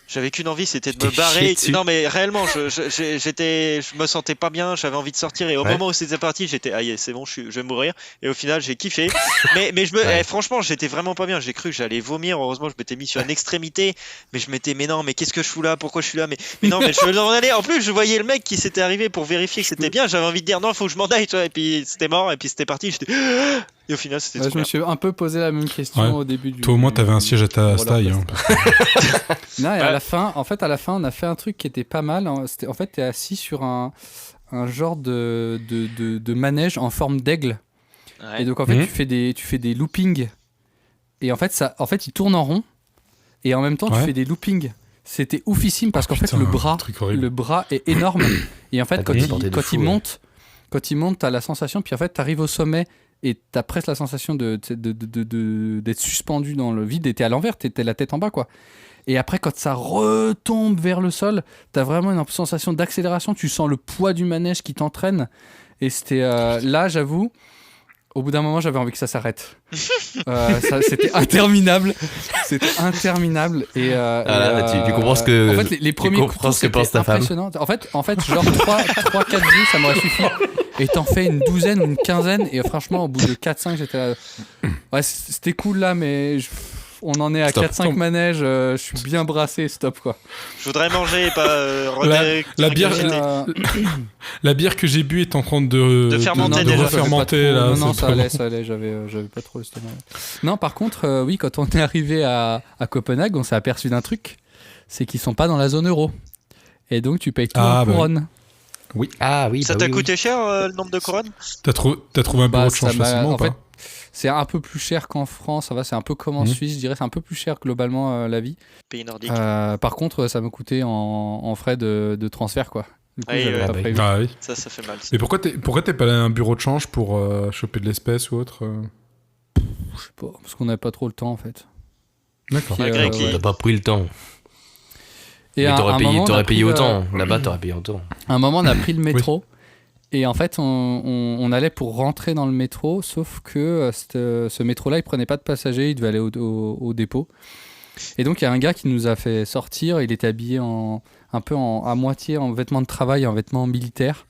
J'avais qu'une envie, c'était de Tu me t'es barrer. chié dessus. Non mais réellement, je me sentais pas bien, j'avais envie de sortir et au Ouais. moment où c'était parti, j'étais ah yeah, c'est bon, je vais mourir. Et au final, j'ai kiffé. mais Ouais. franchement, j'étais vraiment pas bien. J'ai cru que j'allais vomir. Heureusement, je m'étais mis sur une extrémité. Mais je m'étais mais non, mais qu'est-ce que je fous là? Pourquoi je suis là? Mais non, mais je veux m'en aller. En plus, je voyais le mec qui s'était arrivé pour vérifier que c'était bien. J'avais envie de dire non, faut que je m'en aille. Tu vois, et puis c'était mort. Et puis c'était parti. J'étais et au final, c'était Ouais, trop je me bien. suis un peu posé la même question Ouais. au début du. Toi, au moins, t'avais un siège à ta taille. Hein. Non, et Ouais. à la fin, on a fait un truc qui était pas mal. En fait, t'es assis sur un genre de manège en forme d'aigle. Ouais. Et donc, en fait, Mhm. tu fais des loopings. Et en fait, il tourne en rond. Et en même temps, tu Ouais. fais des loopings. C'était oufissime parce qu'en fait, Putain, un truc horrible. le bras est énorme. Et en fait, Ah, quand t'as il, transporté de quand fou, il ouais. monte, t'as la sensation. Puis en fait, t'arrives au sommet et t'as presque la sensation d'être suspendu dans le vide. Et t'es à l'envers, t'es la tête en bas, quoi. Et après, quand ça retombe vers le sol, t'as vraiment une sensation d'accélération. Tu sens le poids du manège qui t'entraîne. Et c'était là, j'avoue, au bout d'un moment, j'avais envie que ça s'arrête. C'était interminable. C'était interminable. Et, là, tu comprends ce que- En fait, les premiers comprends coups, ce que pense ta femme. impressionnant. En fait, genre 3-4 vues, ça m'aurait suffi. Et t'en fais une douzaine ou une quinzaine. Et franchement, au bout de 4-5, j'étais là. Ouais, c'était cool là, mais on en est à Stop. 4-5 manèges. Je suis bien brassé, stop quoi. Je voudrais manger et pas La bière- regurgiter. La bière que j'ai bu est en train de fermenter de déjà. refermenter. Là, non, c'est ça pas allait, bon. ça allait. J'avais pas trop l'estomac. Non, par contre, oui, quand on est arrivé à Copenhague, on s'est aperçu d'un truc, c'est qu'ils sont pas dans la zone euro. Et donc, tu payes tout Ah, en bah couronne. Ah oui, Ça bah t'a oui, oui. coûté cher le nombre de couronnes? T'as trouvé un bureau de change ça m'a- facilement ou en fait, pas c'est un peu plus cher qu'en France. Ça va, c'est un peu comme en Mhm. Suisse, je dirais. C'est un peu plus cher globalement la vie. Pays nordique. Par contre, ça me coûtait en frais de transfert, quoi. Du coup, Oui, j'avais ouais. pas Ah, prévu. Ah oui. Ça fait mal. Et pourquoi t'es pas allé à un bureau de change pour choper de l'espèce ou autre Je sais pas, parce qu'on n'avait pas trop le temps, en fait. D'accord. Puis, Malgré qu'il- T'as pas pris le temps. Et Mais à t'aurais un payé, moment, on a t'aurais pris payé le- autant. Là-bas, t'aurais payé autant. À un moment, on a pris le métro. Et en fait, on allait pour rentrer dans le métro, sauf que ce métro-là, il prenait pas de passagers, il devait aller au dépôt. Et donc, il y a un gars qui nous a fait sortir. Il était habillé à moitié en vêtements de travail, en vêtements militaires.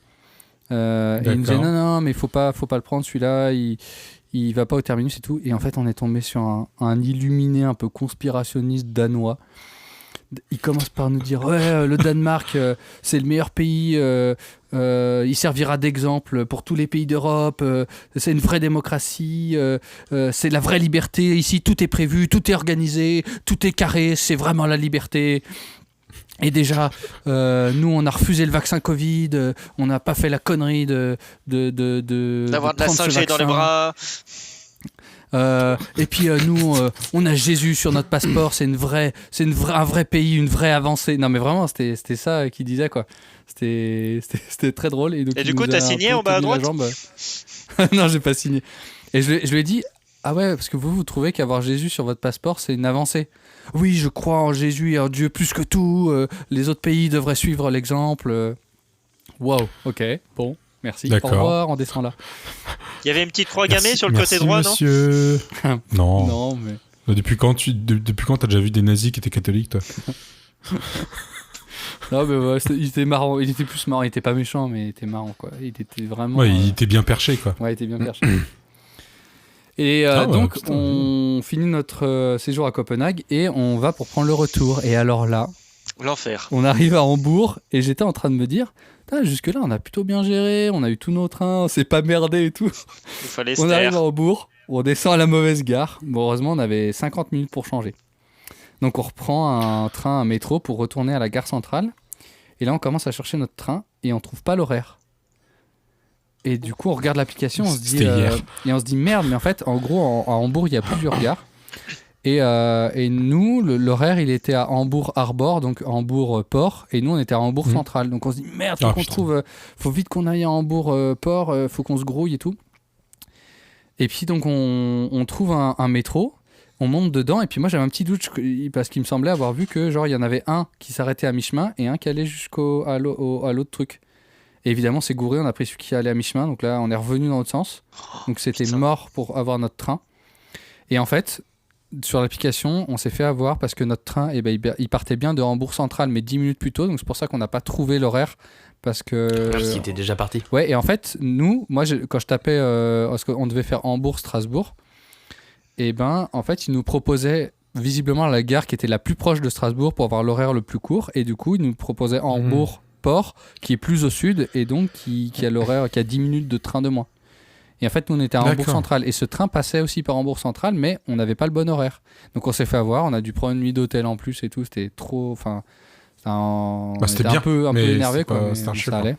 Et il nous disait D'accord. non, mais faut pas le prendre celui-là. Il va pas au terminus et tout. Et en fait, on est tombé sur un illuminé un peu conspirationniste danois. Il commence par nous dire ouais, le Danemark c'est le meilleur pays, il servira d'exemple pour tous les pays d'Europe, c'est une vraie démocratie, c'est la vraie liberté, ici tout est prévu, tout est organisé, tout est carré, c'est vraiment la liberté. Et déjà, nous on a refusé le vaccin Covid, on n'a pas fait la connerie d'avoir D'avoir de la 5G dans les bras. Et puis nous, on a Jésus sur notre passeport, c'est un vrai pays, une vraie avancée. Non mais vraiment, c'était ça qu'il disait quoi. C'était très drôle. Et, donc, Et il du coup, nous t'as a un signé peu en bas à tenu la droite jambe. Non, j'ai pas signé. Et je lui ai dit, ah ouais, parce que vous trouvez qu'avoir Jésus sur votre passeport, c'est une avancée. Oui, je crois en Jésus et en Dieu plus que tout. Les autres pays devraient suivre l'exemple. Wow, ok, bon. Merci. D'accord. Au revoir, on descend là. Il y avait une petite croix gammée Merci- sur le côté merci, droit, monsieur. Non. Non, mais. Depuis quand t'as déjà vu des nazis qui étaient catholiques, toi Non, mais ouais, il était marrant. Il était plus marrant. Il était pas méchant, mais il était marrant, quoi. Il était vraiment. Ouais, il était bien perché, quoi. Ouais, il était bien perché. Et donc, putain, on finit notre séjour à Copenhague et on va pour prendre le retour. Et alors là, l'enfer. On arrive à Hambourg et j'étais en train de me dire, jusque-là, on a plutôt bien géré, on a eu tous nos trains, on s'est pas merdé et tout. Il fallait on arrive à Hambourg, on descend à la mauvaise gare. Bon, heureusement, on avait 50 minutes pour changer. Donc, on reprend un métro pour retourner à la gare centrale. Et là, on commence à chercher notre train et on trouve pas l'horaire. Et du coup, on regarde l'application, on se dit merde, mais en fait, en gros, à Hambourg, il y a plusieurs gares. Et nous, l'horaire, il était à Hambourg-Harbor, donc Hambourg-Port, et nous, on était à Hambourg-Central. Donc on se dit, merde, faut vite qu'on aille à Hambourg-Port, faut qu'on se grouille et tout. Et puis, donc, on trouve un métro, on monte dedans, et puis moi, j'avais un petit doute, parce qu'il me semblait avoir vu que, genre, il y en avait un qui s'arrêtait à mi-chemin, et un qui allait à l'autre truc. Et évidemment, c'est gouré, on a pris celui qui allait à mi-chemin, donc là, on est revenu dans l'autre sens. Donc c'était mort pour avoir notre train. Et en fait, sur l'application, on s'est fait avoir parce que notre train, il partait bien de Hambourg Central, mais 10 minutes plus tôt. Donc c'est pour ça qu'on n'a pas trouvé l'horaire. Parce qu'il était déjà parti. Ouais, et en fait, quand je tapais, parce qu'on devait faire Hambourg-Strasbourg, et en fait, ils nous proposaient visiblement la gare qui était la plus proche de Strasbourg pour avoir l'horaire le plus court. Et du coup, ils nous proposaient Hambourg-Port, qui est plus au sud, et donc qui a l'horaire, qui a 10 minutes de train de moins. Et en fait, nous, on était à Hambourg Central. Et ce train passait aussi par Hambourg Central, mais on n'avait pas le bon horaire. Donc, on s'est fait avoir. On a dû prendre une nuit d'hôtel en plus et tout. C'était trop... Enfin, c'était bien, un peu énervé, quoi. C'était un ça allait.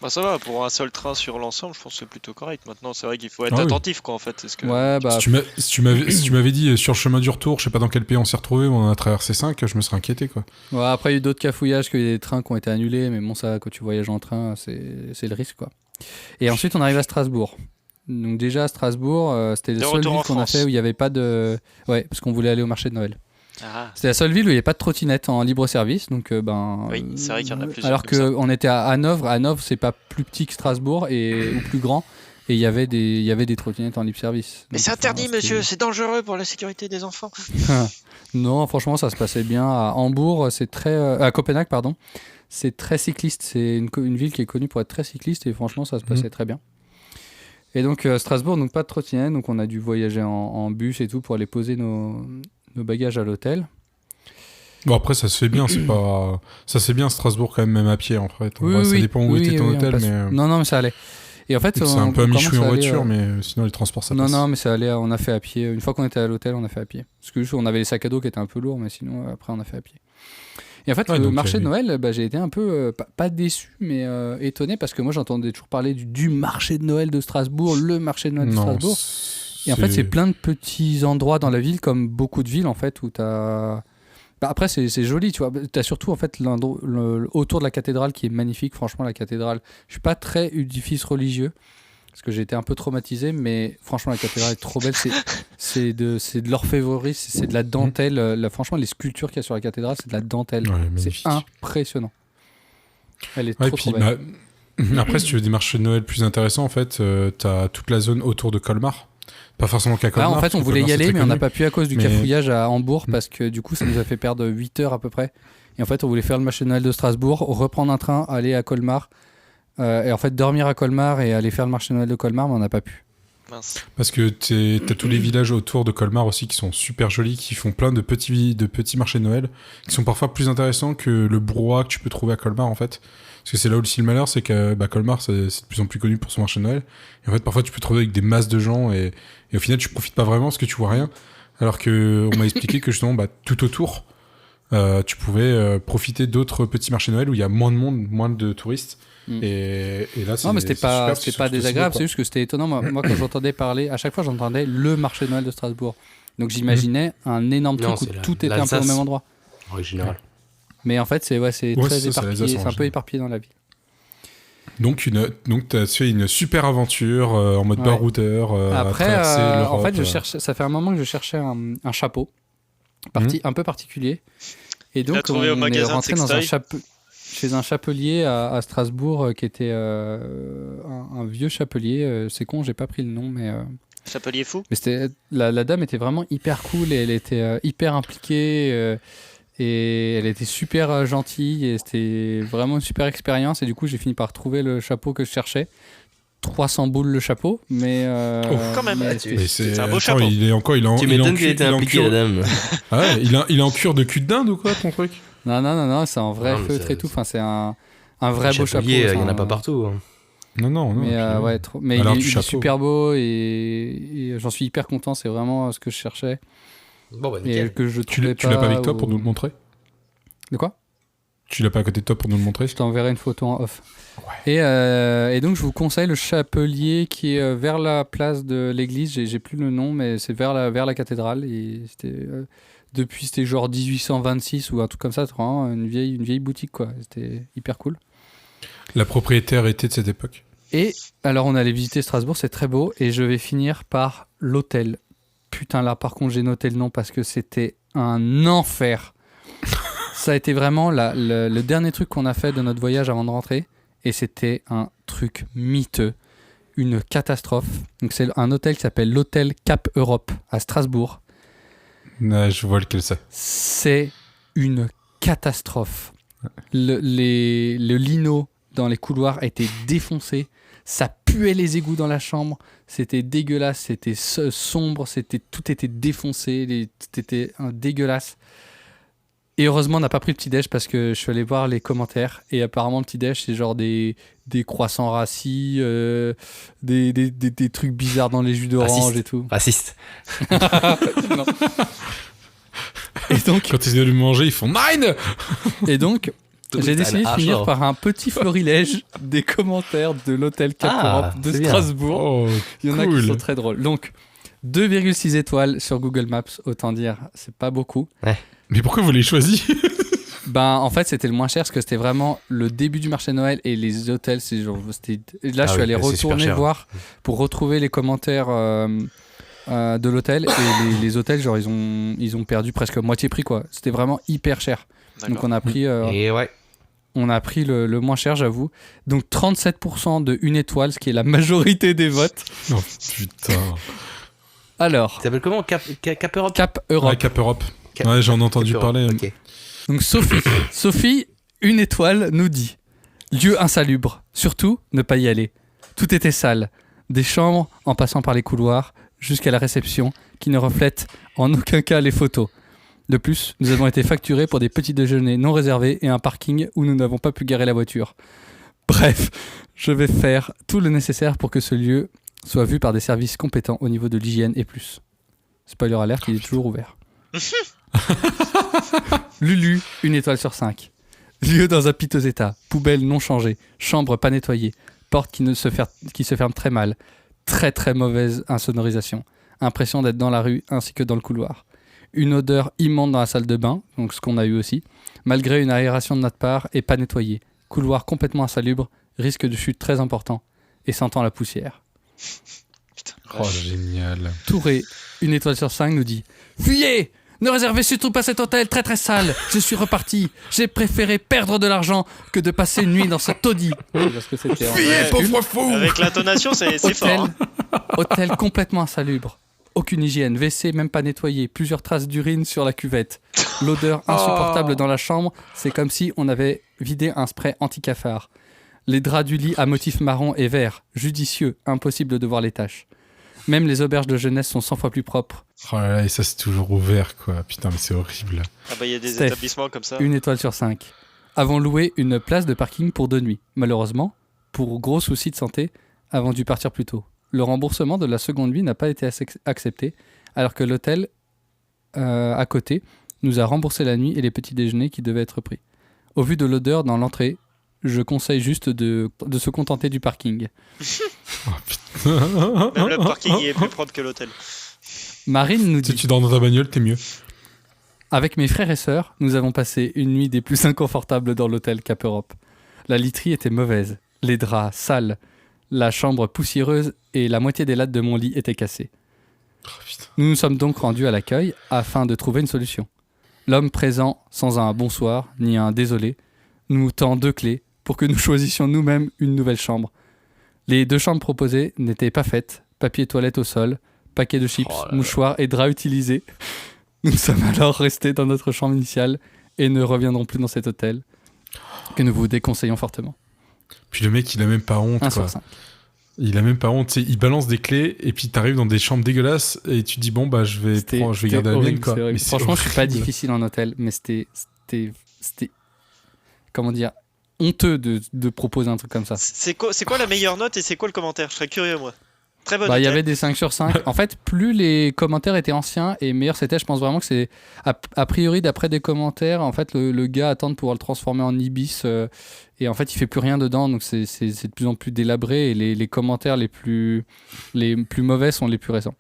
Bah ça va, pour un seul train sur l'ensemble, je pense que c'est plutôt correct. Maintenant, c'est vrai qu'il faut être attentif, quoi, en fait. Est-ce que... Ouais, bah... Si tu m'avais dit sur le chemin du retour, je sais pas dans quel pays on s'est retrouvé, on a traversé 5, je me serais inquiété, quoi. Ouais, après, il y a eu d'autres cafouillages, qu'il y a des trains qui ont été annulés, mais bon, ça, quand tu voyages en train, c'est le risque, quoi. Et ensuite, on arrive à Strasbourg. Donc déjà à Strasbourg, c'était la seule ville qu'on a fait où il n'y avait pas de... Ouais, parce qu'on voulait aller au marché de Noël. Ah. C'était la seule ville où il n'y avait pas de trottinette en libre service. Donc, oui, c'est vrai qu'il y en a plusieurs. Alors qu'on était à Hanovre. Hanovre, c'est pas plus petit que Strasbourg ou plus grand. Et il y avait des trottinettes en libre service. Mais c'est interdit, monsieur, c'est dangereux pour la sécurité des enfants. Non, franchement, ça se passait bien. À Hambourg, à Copenhague, pardon. C'est très cycliste. C'est une ville qui est connue pour être très cycliste. Et franchement, ça se passait très bien. Et donc Strasbourg, donc pas de trottinette, donc on a dû voyager en bus et tout pour aller poser nos bagages à l'hôtel. Bon après ça se fait bien, ça c'est bien Strasbourg quand même à pied en fait. Ça dépend où était ton hôtel, mais non mais ça allait. Et en fait c'est un peu à mi-chemin en voiture, mais sinon les transports ça passe. Non mais ça allait, on a fait à pied. Une fois qu'on était à l'hôtel, on a fait à pied. Parce que on avait les sacs à dos qui étaient un peu lourds, mais sinon après on a fait à pied. Et en fait, le marché de Noël, j'ai été un peu, pas déçu, mais étonné, parce que moi, j'entendais toujours parler du marché de Noël de Strasbourg, le marché de Noël de Strasbourg. Et en fait, c'est plein de petits endroits dans la ville, comme beaucoup de villes, en fait, où t'as... après, c'est joli, tu vois. T'as surtout, en fait, autour de la cathédrale, qui est magnifique, franchement, la cathédrale. Je suis pas très édifice religieux, parce que j'ai été un peu traumatisé, mais franchement, la cathédrale est trop belle. C'est de l'orfèvrerie, c'est de la dentelle. Franchement, les sculptures qu'il y a sur la cathédrale, c'est de la dentelle. C'est impressionnant. Elle est trop belle. Après, si tu veux des marchés de Noël plus intéressants, en fait, t'as toute la zone autour de Colmar. Pas forcément qu'à Colmar. En fait, on voulait y aller, mais on n'a pas pu à cause du cafouillage à Hambourg, parce que du coup, ça nous a fait perdre 8 heures à peu près. Et en fait, on voulait faire le marché de Noël de Strasbourg, reprendre un train, aller à Colmar. Et en fait, dormir à Colmar et aller faire le marché de Noël de Colmar, mais on n'a pas pu. Mince. Parce que t'as tous les villages autour de Colmar aussi qui sont super jolis, qui font plein de petits marchés de Noël, qui sont parfois plus intéressants que le brouhaha que tu peux trouver à Colmar en fait. Parce que c'est là où le malheur, c'est que Colmar, c'est de plus en plus connu pour son marché de Noël. Et en fait, parfois, tu peux te trouver avec des masses de gens et au final, tu profites pas vraiment parce que tu vois rien. Alors que on m'a expliqué que justement, tout autour, tu pouvais profiter d'autres petits marchés de Noël où il y a moins de monde, moins de touristes. Et là, non, mais c'était pas désagréable, c'est juste que c'était étonnant. Moi, quand j'entendais parler, à chaque fois, j'entendais le marché de Noël de Strasbourg. Donc j'imaginais un énorme truc où tout était un peu au même endroit. En général. Mais en fait, c'est très éparpillé, c'est un peu éparpillé dans la ville. Donc tu as fait une super aventure en mode baroudeur. Après, en fait, ça fait un moment que je cherchais un chapeau un peu particulier. Et donc, on est rentré chez un chapelier à Strasbourg qui était un vieux chapelier. C'est con, j'ai pas pris le nom, mais... Chapelier fou. Mais la dame était vraiment hyper cool et elle était hyper impliquée. Et elle était super gentille et c'était vraiment une super expérience. Et du coup, j'ai fini par trouver le chapeau que je cherchais. 300 boules le chapeau, mais quand même. mais C'est un beau attends, chapeau. il est encore, il est en, Tu il est en m'étonnes qu'elle cure- était il est en impliquée, cure- la dame. Ah ouais, il est en cure de cul de dinde ou quoi, ton truc? non, c'est en vrai Non, mais feutre ça- et tout. Enfin, c'est un vrai beau chapeau. Chapelier, il y en enfin, a pas partout. Hein. Non. Mais puis- ouais, trop. Mais Alors, il du est chapeau. super beau et j'en suis hyper content. C'est vraiment ce que je cherchais Bon, bah, et nickel. que je Tu trouvais l'as pas avec toi ou- pour nous le montrer? De quoi? Tu l'as pas à côté de toi pour nous le montrer? Je t'enverrai une photo en off. Et donc, je vous conseille le chapelier qui est vers la place de l'église. J'ai plus le nom, mais c'est vers la cathédrale. Et c'était genre 1826 ou un truc comme ça. C'est vraiment une vieille boutique, quoi. C'était hyper cool. La propriétaire était de cette époque. Et alors, on allait visiter Strasbourg, c'est très beau. Et je vais finir par l'hôtel. Putain, là, par contre, j'ai noté le nom parce que c'était un enfer. Ça a été vraiment le dernier truc qu'on a fait de notre voyage avant de rentrer. Et c'était un truc miteux. Une catastrophe. Donc, c'est un hôtel qui s'appelle l'hôtel Cap Europe à Strasbourg. Je vois lequel c'est. C'est une catastrophe. Le lino dans les couloirs était défoncé. Ça puait les égouts dans la chambre. C'était dégueulasse. C'était sombre. Tout était défoncé. C'était dégueulasse. Et heureusement, on n'a pas pris le petit-déj parce que je suis allé voir les commentaires. Et apparemment, le petit-déj, c'est genre des croissants rassis, des trucs bizarres dans les jus d'orange Raciste. et tout. Raciste. Non. Et donc, Quand ils viennent le manger, ils font 9! Et donc, j'ai décidé de finir Archer. par un petit florilège des commentaires de l'hôtel Cap Ah, Europe de c'est bien. Strasbourg. Oh, Il y en a qui cool. sont très drôles. Donc, 2,6 étoiles sur Google Maps, autant dire, c'est pas beaucoup. Mais pourquoi vous l'avez choisi? Ben, en fait, c'était le moins cher parce que c'était vraiment le début du marché de Noël et les hôtels, c'est genre, et là, je suis oui, allé c'est super retourner cher. voir pour retrouver les commentaires de l'hôtel et les hôtels, genre, ils ont perdu presque moitié prix, quoi. C'était vraiment hyper cher. Donc, D'accord. on a pris. Et ouais. On a pris le moins cher, j'avoue. Donc 37% de 1 étoile, ce qui est la majorité des votes. Oh putain. Alors, Ça s'appelle comment Cap Europe Cap Europe. Ouais, Cap Europe. Ouais, j'en ai entendu Cap Europe, parler. ok. Donc Sophie, 1 étoile, nous dit lieu insalubre, surtout ne pas y aller. Tout était sale, des chambres en passant par les couloirs jusqu'à la réception qui ne reflète en aucun cas les photos. De plus, nous avons été facturés pour des petits déjeuners non réservés et un parking où nous n'avons pas pu garer la voiture. Bref, je vais faire tout le nécessaire pour que ce lieu soit vu par des services compétents au niveau de l'hygiène et plus. Spoiler alert, il est toujours ouvert. Lulu, 1 étoile sur 5. Lieu dans un piteux état, poubelle non changée, chambre pas nettoyée, porte qui se ferme très mal, très très mauvaise insonorisation, impression d'être dans la rue ainsi que dans le couloir. Une odeur immonde dans la salle de bain, donc ce qu'on a eu aussi, malgré une aération de notre part et pas nettoyée. Couloir complètement insalubre, risque de chute très important et sentant la poussière. Putain, Oh, génial. Touré, 1 étoile sur 5, nous dit « Fuyez ! Ne réservez surtout pas cet hôtel très très sale. Je suis reparti. J'ai préféré perdre de l'argent que de passer une nuit dans ce taudis. » Parce que c'était en Fuyez, vrai pauvre fou! Avec l'intonation, c'est fort. hôtel, Hein. hôtel complètement insalubre. Aucune hygiène, WC même pas nettoyé, plusieurs traces d'urine sur la cuvette. L'odeur insupportable dans la chambre, c'est comme si on avait vidé un spray anti-cafard. Les draps du lit à motif marron et vert, judicieux, impossible de voir les taches. Même les auberges de jeunesse sont 100 fois plus propres. Oh là là, et ça c'est toujours ouvert quoi. Putain, mais c'est horrible. Ah bah il y a des Steph, établissements comme ça. 1 étoile sur 5. Avons loué une place de parking pour 2 nuits. Malheureusement, pour gros soucis de santé, avons dû partir plus tôt. Le remboursement de la seconde nuit n'a pas été accepté, alors que l'hôtel à côté nous a remboursé la nuit et les petits déjeuners qui devaient être pris. Au vu de l'odeur dans l'entrée, je conseille juste de se contenter du parking. Oh putain. Même le parking il est plus propre que l'hôtel. Marine nous Si dit tu dors dans ta bagnole, t'es mieux. avec mes frères et sœurs, nous avons passé une nuit des plus inconfortables dans l'hôtel Cap Europe. La literie était mauvaise, les draps sales, la chambre poussiéreuse et la moitié des lattes de mon lit étaient cassées. Oh putain. Nous nous sommes donc rendus à l'accueil afin de trouver une solution. L'homme présent, sans un bonsoir ni un désolé, nous tend 2 clés pour que nous choisissions nous-mêmes une nouvelle chambre. Les 2 chambres proposées n'étaient pas faites, papier toilette au sol, paquet de chips, Oh là là. mouchoirs et draps utilisés. Nous sommes alors restés dans notre chambre initiale et ne reviendront plus dans cet hôtel que nous vous déconseillons fortement. Puis le mec, il a même pas honte, 1 quoi. sur 5. Il a même pas honte, il balance des clés et puis t'arrives dans des chambres dégueulasses et tu dis bon bah je vais garder la mienne, quoi. Mais Franchement, je suis pas horrible. difficile en hôtel, mais c'était comment dire, honteux de proposer un truc comme ça. C'est quoi la meilleure note et c'est quoi le commentaire? Je serais curieux, moi. Très bonne Bah, il y note, avait des 5 sur 5. En fait, plus les commentaires étaient anciens et meilleurs c'était, je pense vraiment que c'est a priori d'après des commentaires, en fait le gars attend de pouvoir le transformer en Ibis et en fait il fait plus rien dedans, donc c'est de plus en plus délabré et les commentaires les plus mauvais sont les plus récents.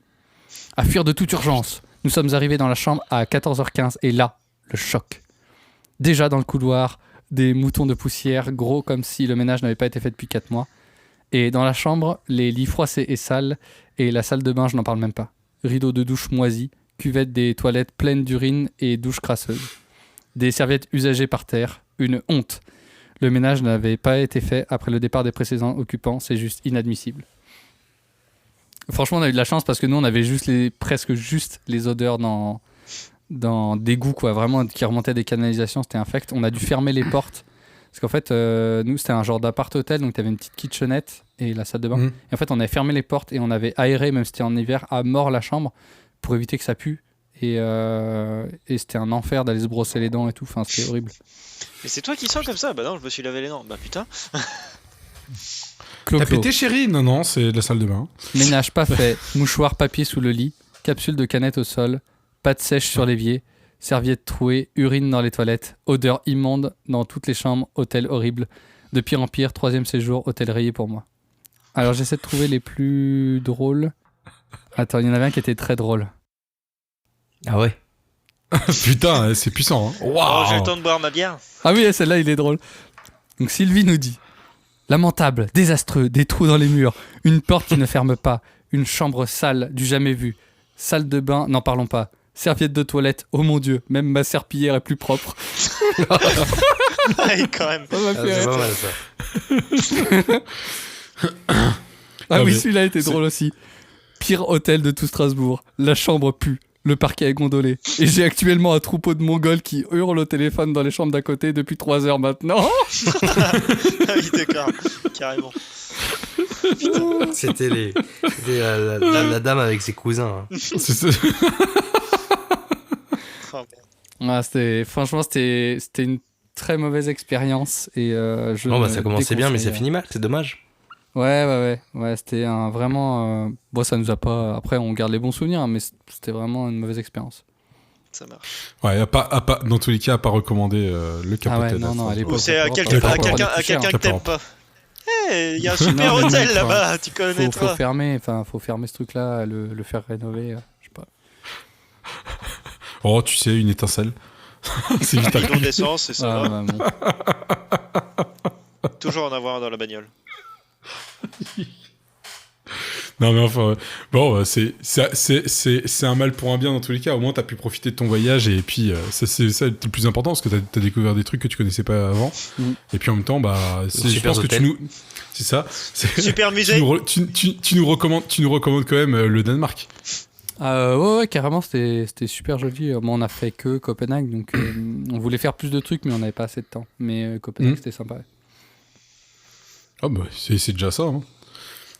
À fuir de toute urgence. Nous sommes arrivés dans la chambre à 14h15 et là, le choc. Déjà dans le couloir, des moutons de poussière gros comme si le ménage n'avait pas été fait depuis 4 mois. Et dans la chambre, les lits froissés et sales, et la salle de bain, je n'en parle même pas. Rideaux de douche moisis, cuvette des toilettes pleines d'urine et douche crasseuse. Des serviettes usagées par terre, une honte. Le ménage n'avait pas été fait après le départ des précédents occupants, c'est juste inadmissible. Franchement, on a eu de la chance parce que nous, on avait presque juste les odeurs dans d'égout, quoi, vraiment, qui remontaient des canalisations, c'était infect. On a dû fermer les portes. Parce qu'en fait, nous, c'était un genre d'appart-hôtel, donc tu avais une petite kitchenette et la salle de bain. Et en fait, on avait fermé les portes et on avait aéré, même si c'était en hiver, à mort la chambre pour éviter que ça pue. Et c'était un enfer d'aller se brosser les dents et tout. Enfin, c'était horrible. Mais c'est toi qui sens comme ça? Bah non, je me suis lavé les dents. Bah putain. T'as pété, chérie? Non, c'est la salle de bain. Ménage pas fait, mouchoir papier sous le lit, capsule de canette au sol, pâte sèche sur l'évier. Serviettes trouées, urine dans les toilettes, odeur immonde dans toutes les chambres, hôtel horrible. De pire en pire, 3e séjour, hôtel rayé pour moi. Alors j'essaie de trouver les plus drôles. Attends, il y en avait un qui était très drôle. Ah ouais. Putain, c'est puissant. Hein. Oh, j'ai le temps de boire ma bière. Ah oui, celle-là, il est drôle. Donc Sylvie nous dit: lamentable, désastreux, des trous dans les murs, une porte qui ne ferme pas, une chambre sale, du jamais vu, salle de bain, n'en parlons pas. Serviette de toilette, oh mon dieu, même ma serpillière est plus propre. Ouais, quand même. C'est pas mal ça. Ah oui, celui-là était drôle aussi. Pire hôtel de tout Strasbourg. La chambre pue. Le parquet est gondolé. Et j'ai actuellement un troupeau de Mongols qui hurlent au téléphone dans les chambres d'à côté depuis 3 heures maintenant. Oui, d'accord. Carrément. C'était la dame avec ses cousins. Hein. C'est ça. Ah, franchement, c'était une très mauvaise expérience. Et ça commençait bien, mais ça finit mal, c'est dommage. Ouais, c'était vraiment. Bon, ça nous a pas. Après, on garde les bons souvenirs, mais c'était vraiment une mauvaise expérience. Ça marche. Ouais, dans tous les cas, à pas recommander le Capotel. Non, à l'époque. Ou c'est à quelqu'un que t'aimes pas. Il y a un super hôtel là-bas, tu connais toi. Faut fermer ce truc-là, le faire rénover, je sais pas. Oh, tu sais, une étincelle. C'est vite bidon d'essence, c'est ça. Bon. Toujours en avoir un dans la bagnole. Non, mais enfin, bon, c'est un mal pour un bien dans tous les cas. Au moins, t'as pu profiter de ton voyage et puis c'est ça le plus important parce que t'as découvert des trucs que tu connaissais pas avant. Et puis en même temps, je pense que tu nous. C'est ça. Super musée. Tu nous recommandes quand même le Danemark. Ouais, carrément, c'était super joli. Moi, on a fait que Copenhague, donc on voulait faire plus de trucs, mais on n'avait pas assez de temps. Mais Copenhague, c'était sympa. Ah bah, c'est déjà ça. Hein.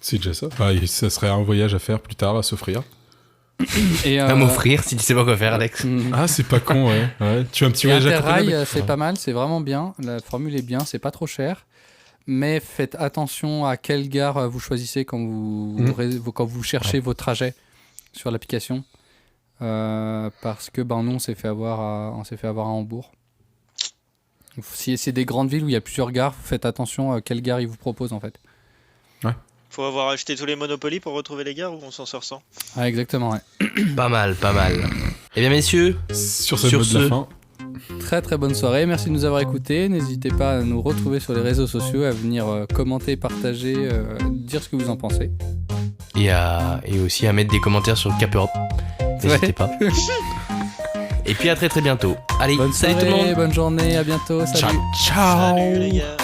C'est déjà ça. Ça serait un voyage à faire plus tard, à s'offrir. À m'offrir, si tu sais pas quoi faire, Alex. Ah, c'est pas con, ouais. Tu as un petit voyage à Interrail, c'est pas mal, c'est vraiment bien. La formule est bien, c'est pas trop cher. Mais faites attention à quelle gare vous choisissez quand vous cherchez vos trajets sur l'application. Parce que nous, on s'est fait avoir à Hambourg. Si c'est des grandes villes où il y a plusieurs gares, faites attention à quelle gare ils vous proposent en fait. Ouais. Faut avoir acheté tous les Monopoly pour retrouver les gares ou on s'en sort sans? Ah, exactement, ouais. Pas mal. Eh bien, messieurs, sur la fin. Très très bonne soirée, merci de nous avoir écoutés. N'hésitez pas à nous retrouver sur les réseaux sociaux, à venir commenter, partager, dire ce que vous en pensez. Et aussi à mettre des commentaires sur Cap Europe. N'hésitez pas. Et puis à très très bientôt. Allez, bonne salut soirée, tout le monde. bonne journée, à bientôt. Salut. Ciao. Salut les gars.